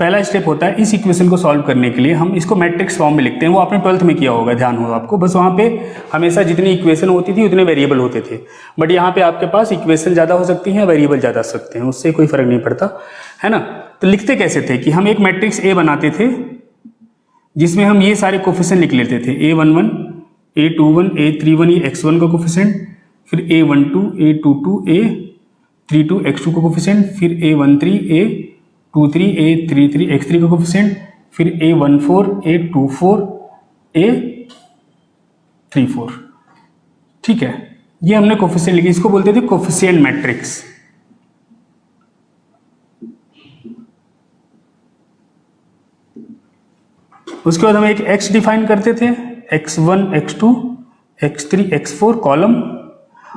Speaker 1: पहला स्टेप होता है इस इक्वेशन को सॉल्व करने के लिए हम इसको मैट्रिक्स फॉर्म में लिखते हैं। वो आपने 12th में किया होगा, ध्यान हो आपको। बस वहाँ पे हमेशा जितनी इक्वेशन होती थी उतने वेरिएबल होते थे, बट यहाँ पे आपके पास इक्वेशन ज़्यादा हो सकती हैं, वेरिएबल ज़्यादा हो सकते हैं, उससे कोई फर्क नहीं पड़ता, है ना। तो लिखते कैसे थे कि हम एक मैट्रिक्स ए बनाते थे जिसमें हम ये सारे कोफिशिएंट लिख लेते थे, a11 a21 a31 ये x1 का कोफिशिएंट, फिर a12 a22 a32 x2 का कोफिशिएंट, फिर a13 a23 a33 x3 का कोफिशिएंट, फिर a14 a24 a34। ठीक है, ये हमने कोफिशिएंट लिखे, इसको बोलते थे कोफिशिएंट मैट्रिक्स। उसके बाद हम एक x डिफाइन करते थे, x1 x2 x3 x4 column,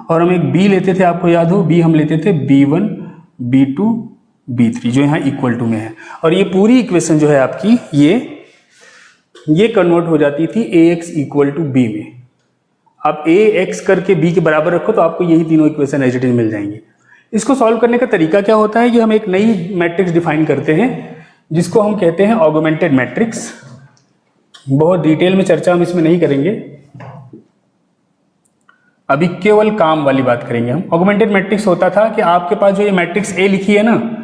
Speaker 1: और हम एक b लेते थे, आपको याद हो b हम लेते थे b1 b2 b3 जो यहाँ इक्वल टू में है, और ये पूरी इक्वेशन जो है आपकी ये कन्वर्ट हो जाती थी ax इक्वल टू b में। आप ax करके b के बराबर रखो तो आपको यही तीनों इक्वेशन एज इट इज मिल जाएंगी। इसको सॉल्व करने का तरीका क्या होता है कि हम एक नई मैट्रिक्स डिफाइन करते हैं जिसको हम कहते हैं ऑगमेंटेड मैट्रिक्स। बहुत डिटेल में चर्चा हम इसमें नहीं करेंगे, अभी केवल काम वाली बात करेंगे हम। ऑगमेंटेड मैट्रिक्स होता था कि आपके पास जो ये मैट्रिक्स ए लिखी है ना,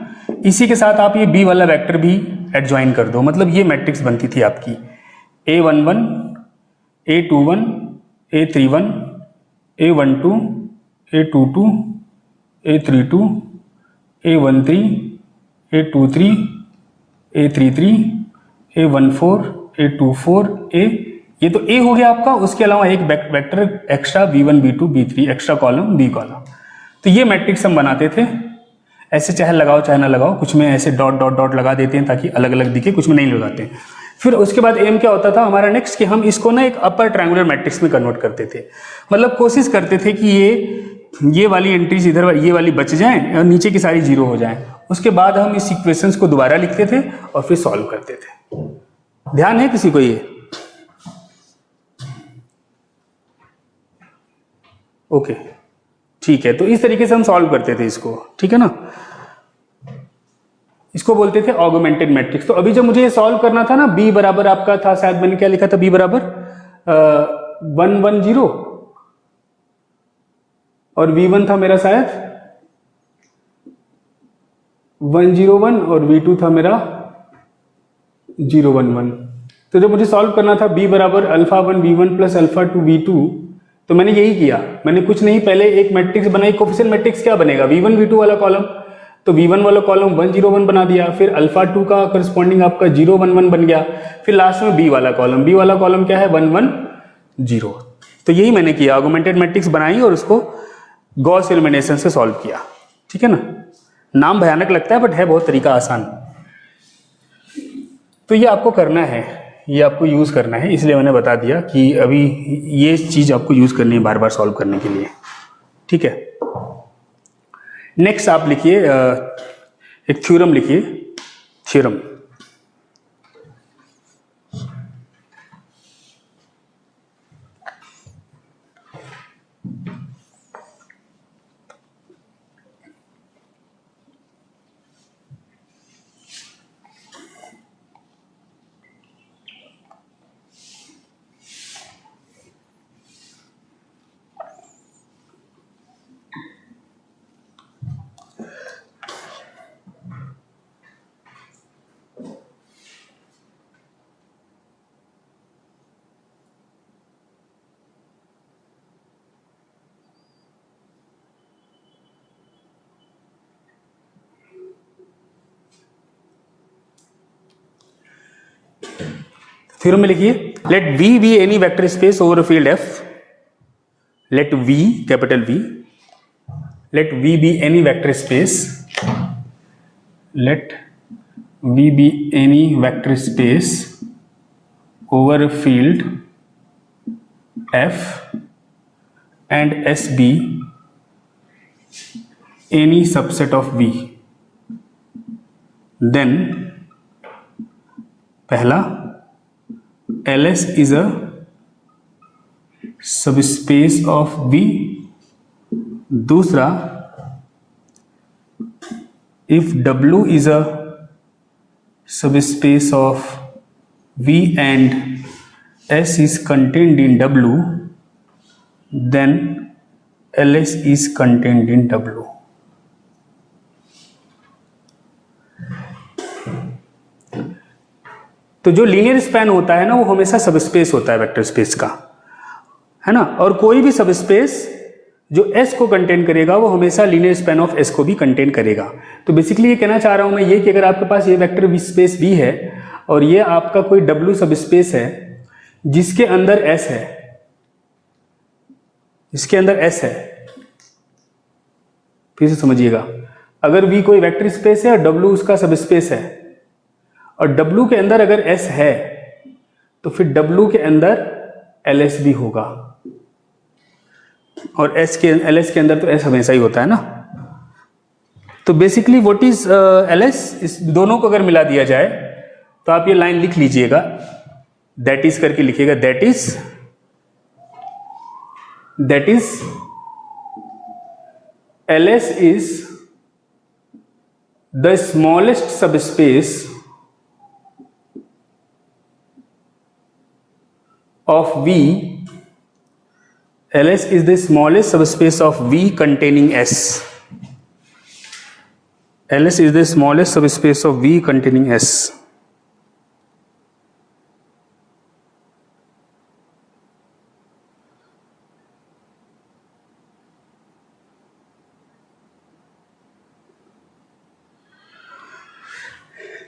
Speaker 1: इसी के साथ आप ये बी वाला वेक्टर भी एडजॉइन कर दो, मतलब ये मैट्रिक्स बनती थी आपकी a11 a21 a31 a12 a22 a32 a13 a23 a33 a14 a24 ये तो a हो गया आपका। उसके अलावा एक vector extra b1 b2 b3 extra column b column. तो ये मैट्रिक्स हम बनाते थे, ऐसे चाहे लगाओ चाहे ना लगाओ, कुछ में ऐसे डॉट डॉट डॉट लगा देते हैं ताकि अलग अलग दिखे, कुछ में नहीं लगाते हैं। फिर उसके बाद एम क्या होता था हमारा नेक्स्ट, कि हम इसको ना एक अपर ट्रायंगुलर मैट्रिक्स में कन्वर्ट करते थे। मतलब कोशिश करते थे कि ये वाली एंट्रीज इधर ये वाली बच जाएं और नीचे की सारी जीरो हो जाएं। उसके बाद हम इस इक्वेशंस को दोबारा लिखते थे और फिर सॉल्व करते थे। ध्यान है किसी को ये? ओके ठीक है, तो इस तरीके से हम सॉल्व करते थे इसको, ठीक है ना। इसको बोलते थे ऑगमेंटेड मैट्रिक्स। तो अभी जब मुझे ये सॉल्व करना था ना, b बराबर आपका था, शायद मैंने क्या लिखा था, b बराबर 110 और v1 था मेरा शायद 101 और v2 था मेरा 011। तो जब मुझे सॉल्व करना था b बराबर α1 v1 प्लस α2 v2, तो मैंने यही किया, मैंने कुछ नहीं, पहले एक मैट्रिक्स बनाई। कोफिशिएंट मैट्रिक्स क्या बनेगा, v1 v2 वाला कॉलम, तो v1 वाला कॉलम 101 बना दिया, फिर α2 का करस्पॉन्डिंग आपका 011 बन गया, फिर लास्ट में b वाला कॉलम क्या है 110। तो यही मैंने किया, ऑगमेंटेड मैट्रिक्स बनाई और उसको गॉस एलिमिनेशन से सॉल्व किया, ठीक है ना। नाम भयानक लगता है बट है बहुत तरीका आसान। तो ये आपको करना है, ये आपको यूज करना है, इसलिए मैंने बता दिया कि अभी ये चीज आपको यूज करनी है बार बार सॉल्व करने के लिए, ठीक है। नेक्स्ट आप लिखिए एक थ्योरम लिखिए, थ्योरम। फिर में लिखिए, let V be any vector space over field F, let V capital V, let V be any vector space, let V be any vector space over field F and S be any subset of V, then पहला LS is a subspace of V, दूसरा if W is a subspace of V and S is contained in W, then LS is contained in W. तो जो linear span होता है ना, वो हमेशा subspace होता है वेक्टर स्पेस का, है ना। और कोई भी सबस्पेस जो S को कंटेन करेगा वो हमेशा लीनियर स्पैन ऑफ S को भी कंटेन करेगा। तो बेसिकली ये कहना चाह रहा हूं मैं ये कि अगर आपके पास ये वेक्टर स्पेस V है और ये आपका कोई W सबस्पेस है जिसके अंदर S है, इसके अंदर S है, फिर से समझिएगा, अगर V कोई वेक्टर स्पेस है और W उसका सबस्पेस है और W के अंदर अगर S है तो फिर W के अंदर LS भी होगा, और LS के अंदर तो S हमेशा ही होता है ना। तो बेसिकली व्हाट इज LS, इस दोनों को अगर मिला दिया जाए तो आप ये लाइन लिख लीजिएगा, दैट इज करके लिखिएगा, that is LS is the smallest subspace of V, LS is the smallest subspace of V containing S. LS is the smallest subspace of V containing S.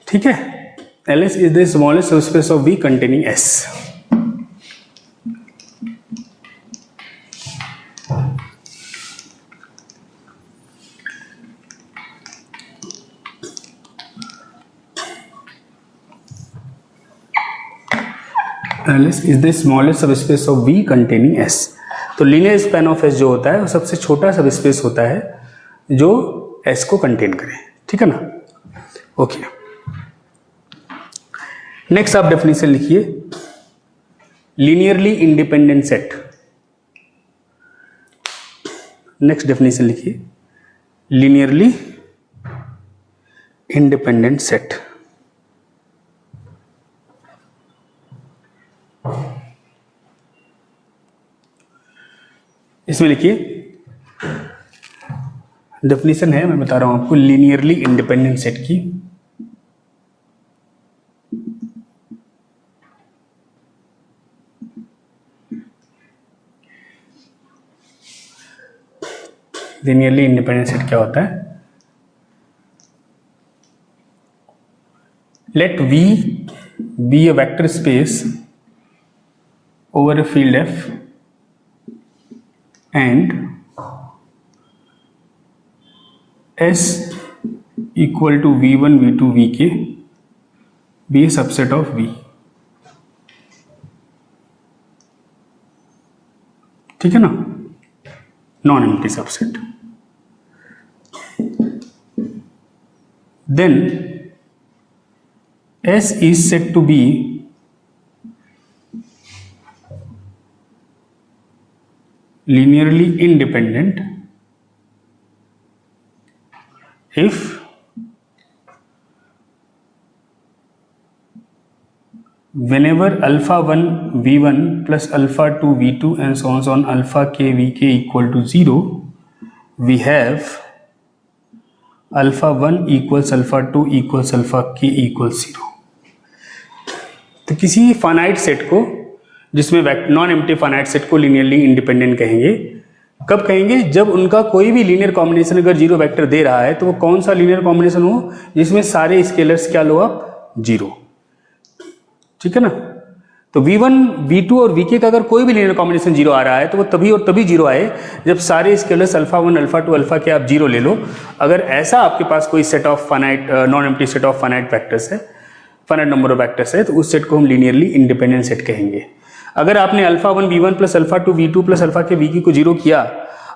Speaker 1: ठीक है, LS is the smallest subspace of V containing S. LS is the smallest subspace of V containing S. तो linear span of S जो होता है वो सबसे छोटा subspace होता है जो S को कंटेन करे, ठीक है ना। ओके, नेक्स्ट आप डेफिनेशन लिखिए, linearly independent set. Next definition लिखिए, लीनियरली इंडिपेंडेंट सेट। इसमें लिखिए, डेफिनेशन है, मैं बता रहा हूं आपको, लीनियरली इंडिपेंडेंट सेट की। लीनियरली इंडिपेंडेंट सेट क्या होता है? Let V be a vector space over a field F and S equal to V1, V2, Vk be a subset of V। ठीक है ना, non empty subset. Then S is said to be linearly independent if whenever alpha 1 V1 plus alpha 2 V2 and so on alpha k Vk equal to 0, we have alpha 1 equals alpha 2 equals alpha k equals 0। तो किसी finite set को, जिसमें non empty finite set को linearly independent कहेंगे। कब कहेंगे? जब उनका कोई भी लीनियर कॉम्बिनेशन अगर जीरो वेक्टर दे रहा है तो वो कौन सा लीनियर कॉम्बिनेशन हो जिसमें सारे स्केलर्स क्या लो आप, जीरो। ठीक है ना। तो V1, V2 और Vk का अगर कोई भी लीनियर कॉम्बिनेशन जीरो आ रहा है तो वो तभी और तभी जीरो आए जब सारे स्केलर्स अल्फा 1, अल्फा 2, अल्फा के आप जीरो ले लो। अगर ऐसा आपके पास कोई set of finite non empty set of finite vectors है, फाइनाइट नंबर ऑफ वेक्टर्स है, तो उस सेट को हम लीनियरली इंडिपेंडेंट सेट कहेंगे। अगर आपने alpha 1 V1 plus alpha 2 V2 plus alpha के Vk को जीरो किया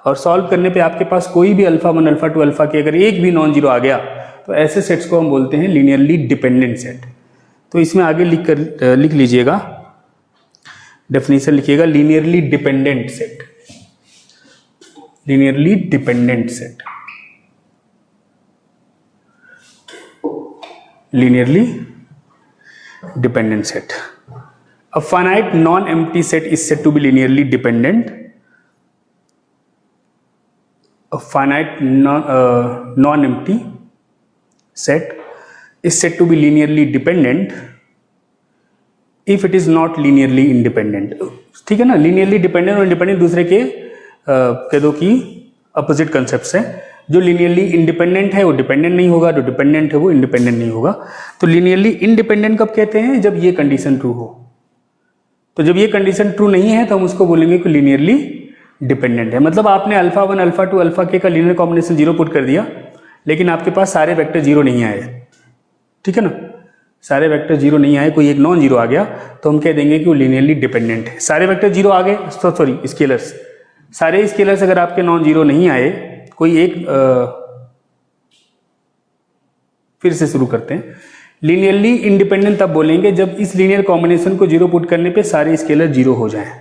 Speaker 1: और सॉल्व करने पे आपके पास कोई भी अल्फा 1, अल्फा 2, अल्फा के अगर एक भी नॉन जीरो आ गया तो ऐसे सेट्स को हम बोलते हैं लीनियरली डिपेंडेंट सेट। तो इसमें आगे लिख लीजिएगा, डेफिनेशन लिखिएगा, linearly dependent set, linearly dependent set, linearly dependent set. A finite non-empty set is said to be linearly dependent. A finite non-empty set is said to be linearly dependent if it is not linearly independent. ठीक है ना, linearly dependent और independent दूसरे के कह दो कि opposite concepts हैं। जो linearly independent है वो dependent नहीं होगा, जो dependent है वो independent नहीं होगा। तो linearly independent कब कहते हैं? जब ये कंडीशन ट्रू हो। तो जब ये कंडीशन ट्रू नहीं है तो हम उसको बोलेंगे कि लीनियरली डिपेंडेंट है। मतलब आपने अल्फा 1, अल्फा 2, अल्फा के का लीनियर कॉम्बिनेशन जीरो पुट कर दिया, लेकिन आपके पास सारे वेक्टर जीरो नहीं आए, ठीक है ना, सारे वेक्टर जीरो नहीं आए, कोई एक नॉन जीरो आ गया तो हम कह देंगे कि वो लीनियरली डिपेंडेंट है। सारे वेक्टर जीरो आ गए, सॉरी स्केलर्स, सारे स्केलर्स अगर आपके नॉन जीरो नहीं आए, कोई एक फिर से शुरू करते हैं। लीनियरली इंडिपेंडेंट तब बोलेंगे जब इस लीनियर कॉम्बिनेशन को जीरो पुट करने पे सारे स्केलर जीरो हो जाएं।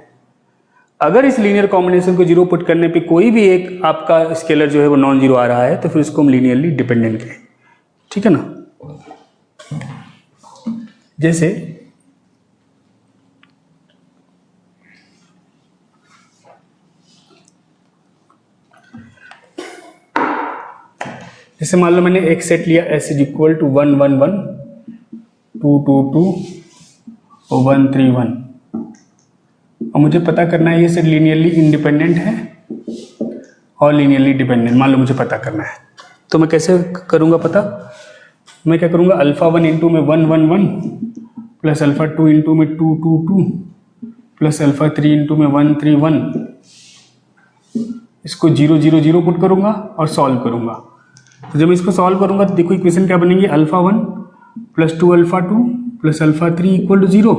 Speaker 1: अगर इस लीनियर कॉम्बिनेशन को जीरो पुट करने पे कोई भी एक आपका स्केलर जो है वो नॉन जीरो आ रहा है तो फिर उसको हम लीनियरली डिपेंडेंट कहें, ठीक है ना। जैसे मान लो मैंने एक सेट लिया S इज इक्वल टू 1 1 1 2 2 2 और 1 3 1 और मुझे पता करना है ये सेट लीनियरली इंडिपेंडेंट है और लीनियरली डिपेंडेंट, मान लो मुझे पता करना है। तो मैं कैसे करूंगा पता? मैं क्या करूंगा, अल्फा 1 इंटू में 1 1 1 प्लस अल्फा 2 इंटू में 2 2 2 प्लस अल्फा 3 इंटू में 1 3 1, इसको 0 0 0 पुट करूंगा और सॉल्व करूंगा। तो जब मैं इसको सॉल्व करूंगा तो देखो इक्वेशन क्या बनेंगे, alpha 1 plus 2 alpha 2 plus alpha 3 equal to 0।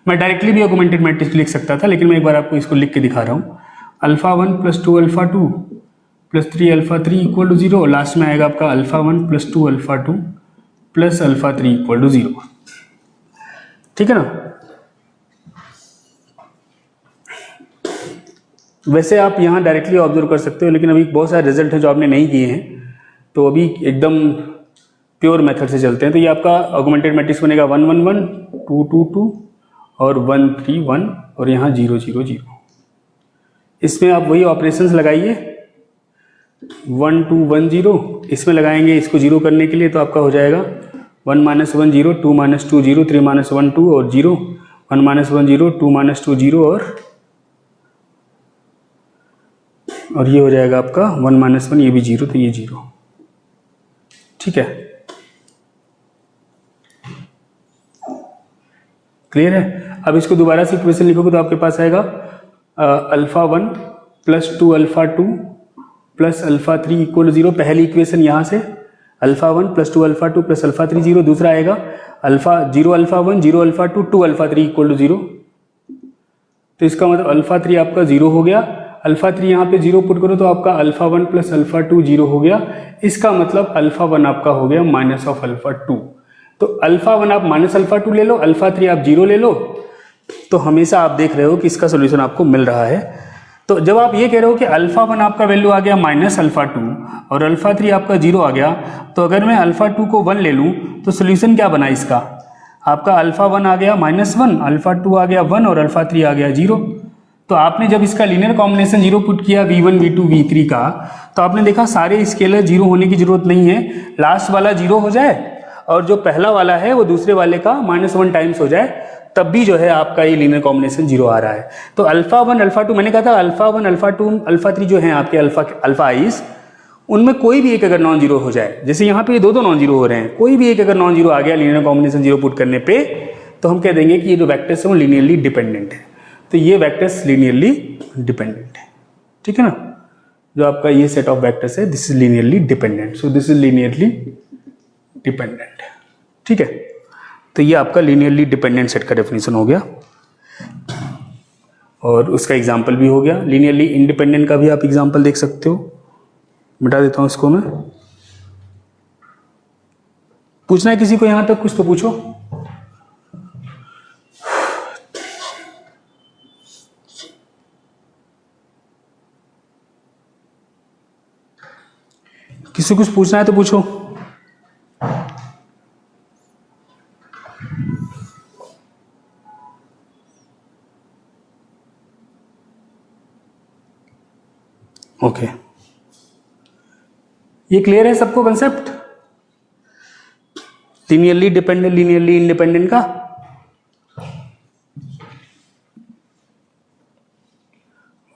Speaker 1: मैं डायरेक्टली भी ऑगमेंटेड मैट्रिक्स लिख सकता था, लेकिन मैं एक बार आपको इसको लिख के दिखा रहा हूँ। Alpha 1 plus 2 alpha 2 plus 3 alpha 3 equal to 0, last में आएगा आपका alpha 1 plus 2 alpha 2 plus alpha 3 equal to 0, ठीक है ना। वैसे आप यहाँ डायरेक्टली ऑब्जर्व कर सकते हो, लेकिन अभी बहुत सारे रिजल्ट है जो आपने नहीं किए हैं, तो अभी एकदम प्योर मेथड से चलते हैं। तो ये आपका ऑगमेंटेड मैट्रिक्स बनेगा 1 1 1 2 2 2 और 1 3 1 और यहाँ 0 0 0। इसमें आप वही ऑपरेशंस लगाइए, 1 2 1 0 इसमें लगाएंगे इसको जीरो करने के लिए, तो आपका हो जाएगा 1 -1 0 2 -2 0 3 -1 2 और 0 1 -1 0 2 -2 0 और ये हो जाएगा आपका 1 -1, ये भी 0 तो ये 0, ठीक है, क्लियर है। अब इसको दोबारा से इक्वेशन लिखोगे तो आपके पास आएगा alpha 1 plus 2 alpha 2 plus alpha 3 equal 0। पहली इक्वेशन यहाँ से alpha 1 plus 2 alpha 2 plus alpha 3 0। दूसरा आएगा alpha 0 alpha 1 0 alpha 2 2 alpha 3 equal to 0। तो इसका मतलब अल्फा 3 आपका 0 हो गया। अल्फा 3 यहाँ पे 0 पुट करो तो आपका अल्फा 1 प्लस अल्फा 2 0 हो गया। इसका मतलब अल्फा 1 आपका हो गया माइनस ऑफ अल्फा 2। तो अल्फा 1 आप माइनस अल्फा 2 ले लो, अल्फा 3 आप 0 ले लो, तो हमेशा आप देख रहे हो कि इसका सोल्यूशन आपको मिल रहा है। तो जब आप ये कह रहे हो कि अल्फा 1 आपका वैल्यू आ गया माइनस अल्फा 2 और अल्फा 3 आपका 0 आ गया, तो अगर मैं अल्फा 2 को 1 ले लूँ तो सोल्यूशन क्या बना इसका, आपका अल्फा 1 आ गया -1, अल्फा 2 आ गया 1 और अल्फा 3 आ गया 0। तो आपने जब इसका लीनियर कॉम्बिनेशन 0 पुट किया v1 v2 v3 का, तो आपने देखा सारे स्केलर 0 होने की जरूरत नहीं है, लास्ट वाला 0 हो जाए और जो पहला वाला है वो दूसरे वाले का -1 टाइम्स हो जाए, तब भी जो है आपका ये लीनियर कॉम्बिनेशन 0 आ रहा है। तो अल्फा 1 अल्फा 2, मैंने कहा था अल्फा 1 अल्फा 2 अल्फा 3 जो है आपके अल्फा आइस, उनमें कोई भी एक अगर नॉन जीरो हो जाए, जैसे यहाँ पे ये दो नॉन जीरो हो रहे हैं, कोई भी एक अगर नॉन जीरो आ गया लीनियर कॉम्बिनेशन 0 पुट करने पे, तो हम कह देंगे कि ये जो वेक्टर्स है वो लीनियरली डिपेंडेंट है। तो ये वेक्टर्स लीनियरली डिपेंडेंट है, ठीक है ना। जो आपका ये सेट ऑफ वेक्टर्स है this is linearly dependent, so this is linearly dependent, ठीक है। तो ये आपका लीनियरली डिपेंडेंट सेट का डेफिनेशन हो गया और उसका एग्जाम्पल भी हो गया। लीनियरली इंडिपेंडेंट का भी आप एग्जाम्पल देख सकते हो, मिटा देता हूं इसको मैं। पूछना है किसी को यहां तक कुछ तो पूछो। किसी को कुछ पूछना है तो पूछो। ओके, ये क्लियर है सबको concept linearly dependent linearly independent का?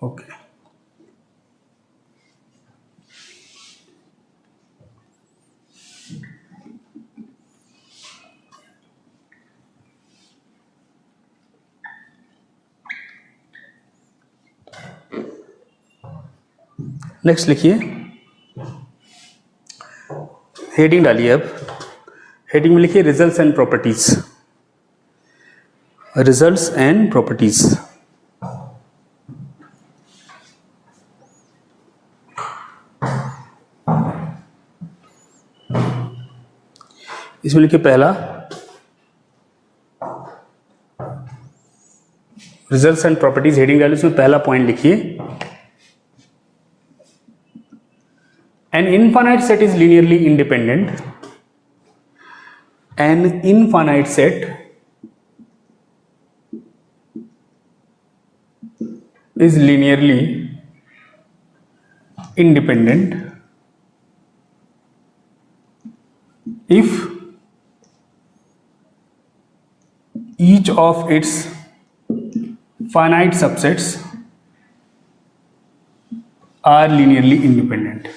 Speaker 1: ओके, नेक्स्ट लिखिए, हेडिंग डालिए। अब हेडिंग में लिखिए results and properties, results and properties. इसमें लिखिए पहला रिजल्ट्स एंड प्रॉपर्टीज, हेडिंग डालिए, उसमें पहला पॉइंट लिखिए an infinite set is linearly independent. An infinite set is linearly independent if each of its finite subsets are linearly independent.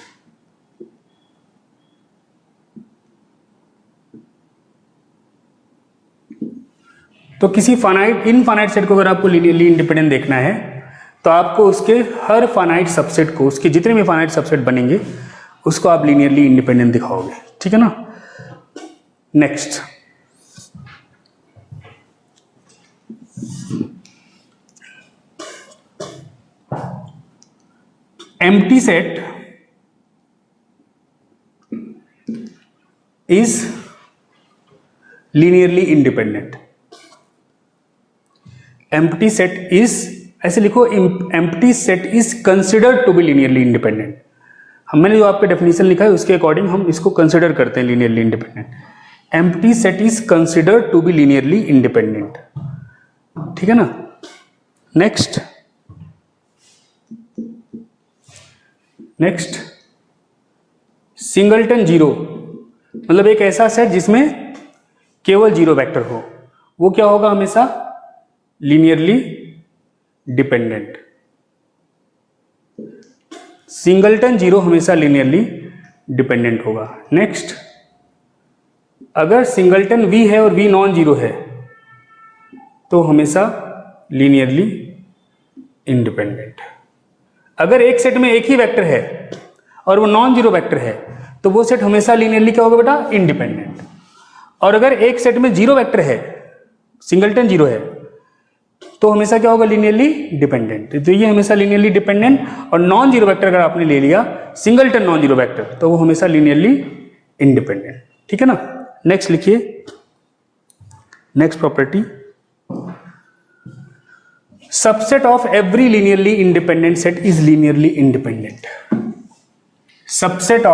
Speaker 1: तो किसी finite infinite set को अगर आपको लीनियरली इंडिपेंडेंट देखना है तो आपको उसके हर फाइनाइट सबसेट को, उसके जितने भी फाइनाइट सबसेट बनेंगे उसको आप लीनियरली इंडिपेंडेंट दिखाओगे, ठीक है ना। Next, empty set is linearly independent. Empty set is, ऐसे लिखो, empty set is considered to be linearly independent. मैंने जो आपका डेफिनेशन लिखा है उसके अकॉर्डिंग हम इसको कंसिडर करते हैं linearly independent. Empty set is considered to be linearly independent, ठीक है ना। नेक्स्ट, नेक्स्ट सिंगलटन जीरो, मतलब एक ऐसा सेट जिसमें केवल जीरो वेक्टर हो, वो क्या होगा? हमेशा लीनियरली डिपेंडेंट। सिंगलटन जीरो हमेशा लीनियरली डिपेंडेंट होगा। नेक्स्ट, अगर सिंगलटन वी है और वी नॉन जीरो है तो हमेशा लीनियरली इंडिपेंडेंट। अगर एक सेट में एक ही वेक्टर है और वो नॉन जीरो वेक्टर है तो वो सेट हमेशा लीनियरली क्या होगा बेटा? इंडिपेंडेंट। और अगर एक सेट में जीरो वेक्टर है, सिंगलटन जीरो है, तो हमेशा क्या होगा? Linearly dependent. तो ये हमेशा लीनियरली डिपेंडेंट, और नॉन जीरो वेक्टर अगर आपने ले लिया सिंगलटन नॉन जीरो वेक्टर तो वो हमेशा लीनियरली इंडिपेंडेंट, ठीक है ना। नेक्स्ट लिखिए, next property, subset of every linearly independent set is linearly independent. Subset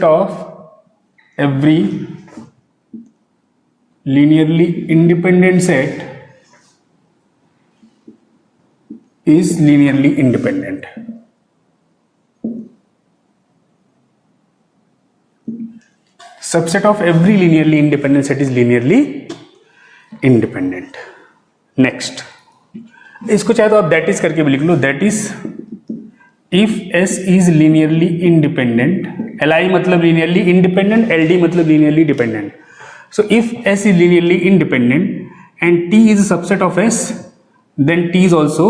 Speaker 1: of every linearly independent set is linearly independent. Subset of every linearly independent set is linearly independent. Next, इसको चाहे तो आप that is करके भी लिख लो, that is if S is linearly independent, Li मतलब linearly independent, LD मतलब linearly dependent. So if S is linearly independent and T is a subset of S, then T is also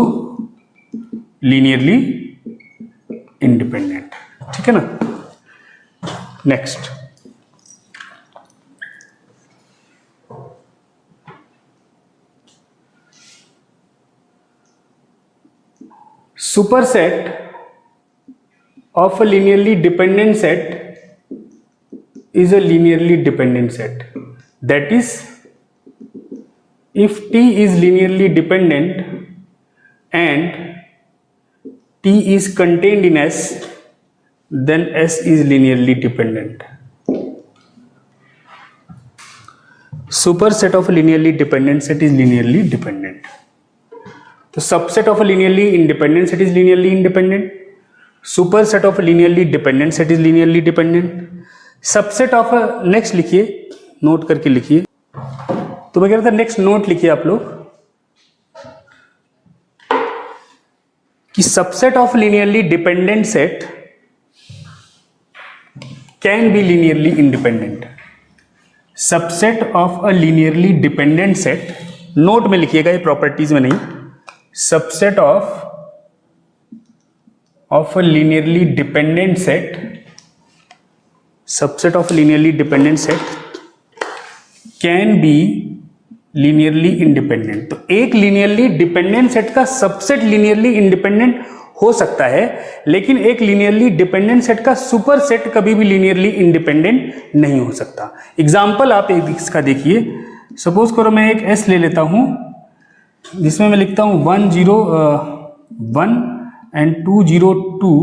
Speaker 1: linearly independent. ठीक है ना. Next, superset of a linearly dependent set is a linearly dependent set. That is, if T is linearly dependent and T is contained in S, then S is linearly dependent. Superset of a linearly dependent set is linearly dependent. तो subset of a linearly independent set is linearly independent. Superset of a linearly dependent set is linearly dependent. Subset of next लिखिए, note करके लिखिए. तो मैं कह रहा था next note लिखिए आप लोग कि subset of linearly dependent set can be linearly independent. Subset of a linearly dependent set, note में लिखिएगा, ये प्रॉपर्टीज में नहीं. Subset of a linearly dependent set, subset of linearly dependent set can be linearly independent. तो एक linearly dependent set का subset linearly independent हो सकता है, लेकिन एक linearly dependent set का सुपर सेट कभी भी linearly independent नहीं हो सकता. एग्जाम्पल आप एक इसका देखिए. सपोज करो मैं एक S ले लेता हूं जिसमें मैं लिखता हूं 1 0 1 एंड 2 0 2.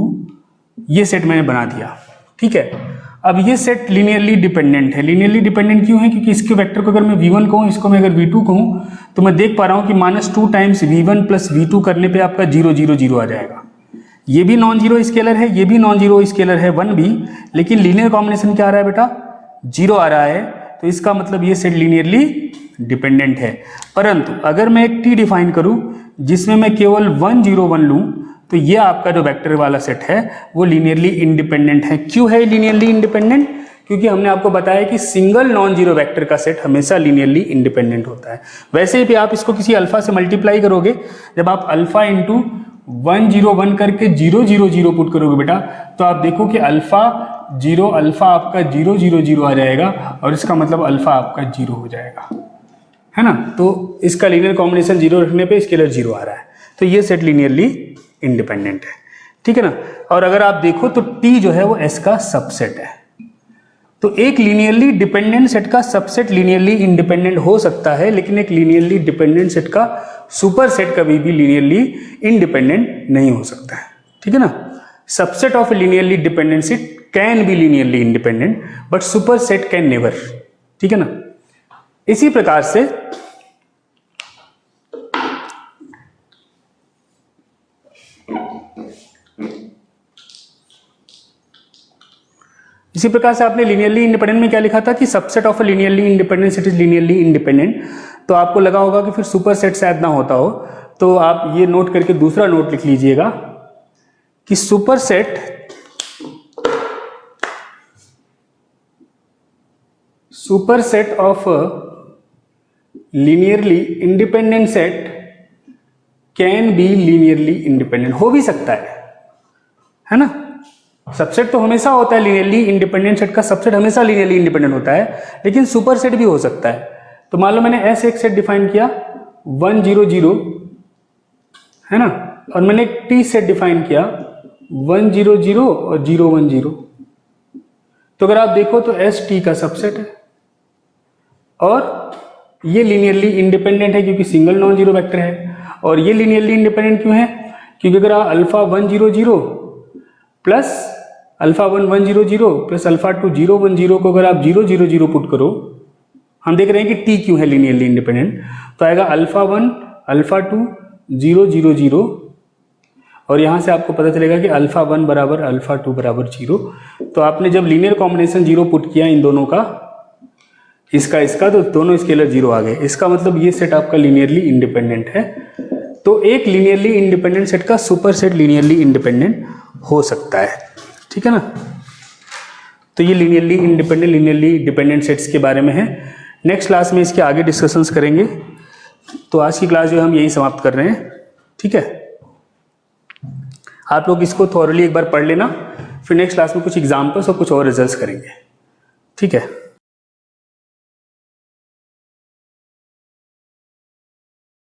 Speaker 1: ये सेट मैंने बना दिया, ठीक है. अब ये सेट लीनियरली डिपेंडेंट है. लीनियरली डिपेंडेंट क्यों है? क्योंकि इसके वेक्टर को अगर मैं v1 कहूँ, इसको मैं अगर v2 कहूँ, तो मैं देख पा रहा हूँ कि -2 टाइम्स v1 प्लस v2 करने पे आपका 0 0 0 आ जाएगा. ये भी नॉन जीरो स्केलर है, ये भी नॉन जीरो स्केलर है 1 भी, लेकिन लीनियर कॉम्बिनेशन क्या आ रहा है बेटा? 0 आ रहा है. तो इसका मतलब ये सेट लीनियरली डिपेंडेंट है. परंतु अगर मैं एक टी डिफाइन करूँ जिसमें मैं केवल 1 0 1 लूँ, तो ये आपका जो वेक्टर वाला सेट है वो लीनियरली इंडिपेंडेंट है. क्यों है लीनियरली इंडिपेंडेंट? क्योंकि हमने आपको बताया कि सिंगल नॉन जीरो वेक्टर का सेट हमेशा लीनियरली इंडिपेंडेंट होता है. वैसे भी आप इसको किसी अल्फा से मल्टीप्लाई करोगे, जब आप अल्फा इंटू 1 0 1 करके 0 0 0 पुट करोगे बेटा, तो आप देखो कि अल्फा आपका 0 0 0 आ जाएगा, और इसका मतलब अल्फा आपका 0 हो जाएगा, है ना. तो इसका लीनियर कॉम्बिनेशन 0 रखने पे स्केलर 0 आ रहा है. तो ये सेट लीनियरली इंडिपेंडेंट है, ठीक है ना. और अगर आप देखो तो T जो है वो S का सबसेट है. तो एक लीनियरली डिपेंडेंट सेट का सबसेट लीनियरली इंडिपेंडेंट हो सकता है, लेकिन एक लीनियरली डिपेंडेंट सेट का सुपर सेट कभी भी लीनियरली इंडिपेंडेंट नहीं हो सकता है, ठीक है ना. Subset of linearly dependent set can be linearly independent, but super set can never, ठीक है ना. इसी प्रकार से आपने लीनियरली इंडिपेंडेंट में क्या लिखा था कि subset of a linearly independent set is linearly independent. तो आपको लगा होगा कि फिर सुपर सेट शायद ना होता हो, तो आप ये नोट करके दूसरा नोट लिख लीजिएगा कि super set of linearly independent set can be linearly independent. हो भी सकता है ना. सबसेट तो हमेशा होता है लीनियरली इंडिपेंडेंट सेट का सबसेट हमेशा लीनियरली इंडिपेंडेंट होता है, लेकिन सुपर सेट भी हो सकता है. तो मान लो मैंने ऐसे एक सेट डिफाइन किया 1 0 0, है ना, और मैंने एक टी सेट डिफाइन किया 1 0 0 और 0 1 0. तो अगर आप देखो तो एस टी का सबसेट है, और ये लीनियरली इंडिपेंडेंट है क्योंकि सिंगल नॉन जीरो वेक्टर है. और ये लीनियरली इंडिपेंडेंट क्यों है? क्योंकि अगर आप alpha 1 0 0 plus alpha 1 1 0 0 plus alpha 2 0 1 0 को अगर आप 0 0 0 पुट करो, हम देख रहे हैं कि टी क्यों है लीनियरली इंडिपेंडेंट. तो आएगा अल्फा 1 अल्फा 2 0 0 0, और यहां से आपको पता चलेगा कि अल्फा 1 बराबर अल्फा 2 बराबर 0. तो आपने जब लीनियर कॉम्बिनेशन 0 पुट किया इन दोनों का, इसका, तो दोनों स्केलर 0 आ गए. इसका मतलब ये सेट आपका लीनियरली इंडिपेंडेंट है. तो एक लीनियरली इंडिपेंडेंट सेट का सुपर सेट लीनियरली इंडिपेंडेंट हो सकता है। ठीक है ना, तो ये linearly independent, linearly dependent sets के बारे में है। नेक्स्ट क्लास में इसके आगे डिस्कशंस करेंगे। तो आज की क्लास जो हम यही समाप्त कर रहे हैं। ठीक है, आप लोग इसको थॉरली एक बार पढ़ लेना, फिर नेक्स्ट क्लास में कुछ एग्जाम्पल्स और कुछ और रिजल्ट्स करेंगे। ठीक है।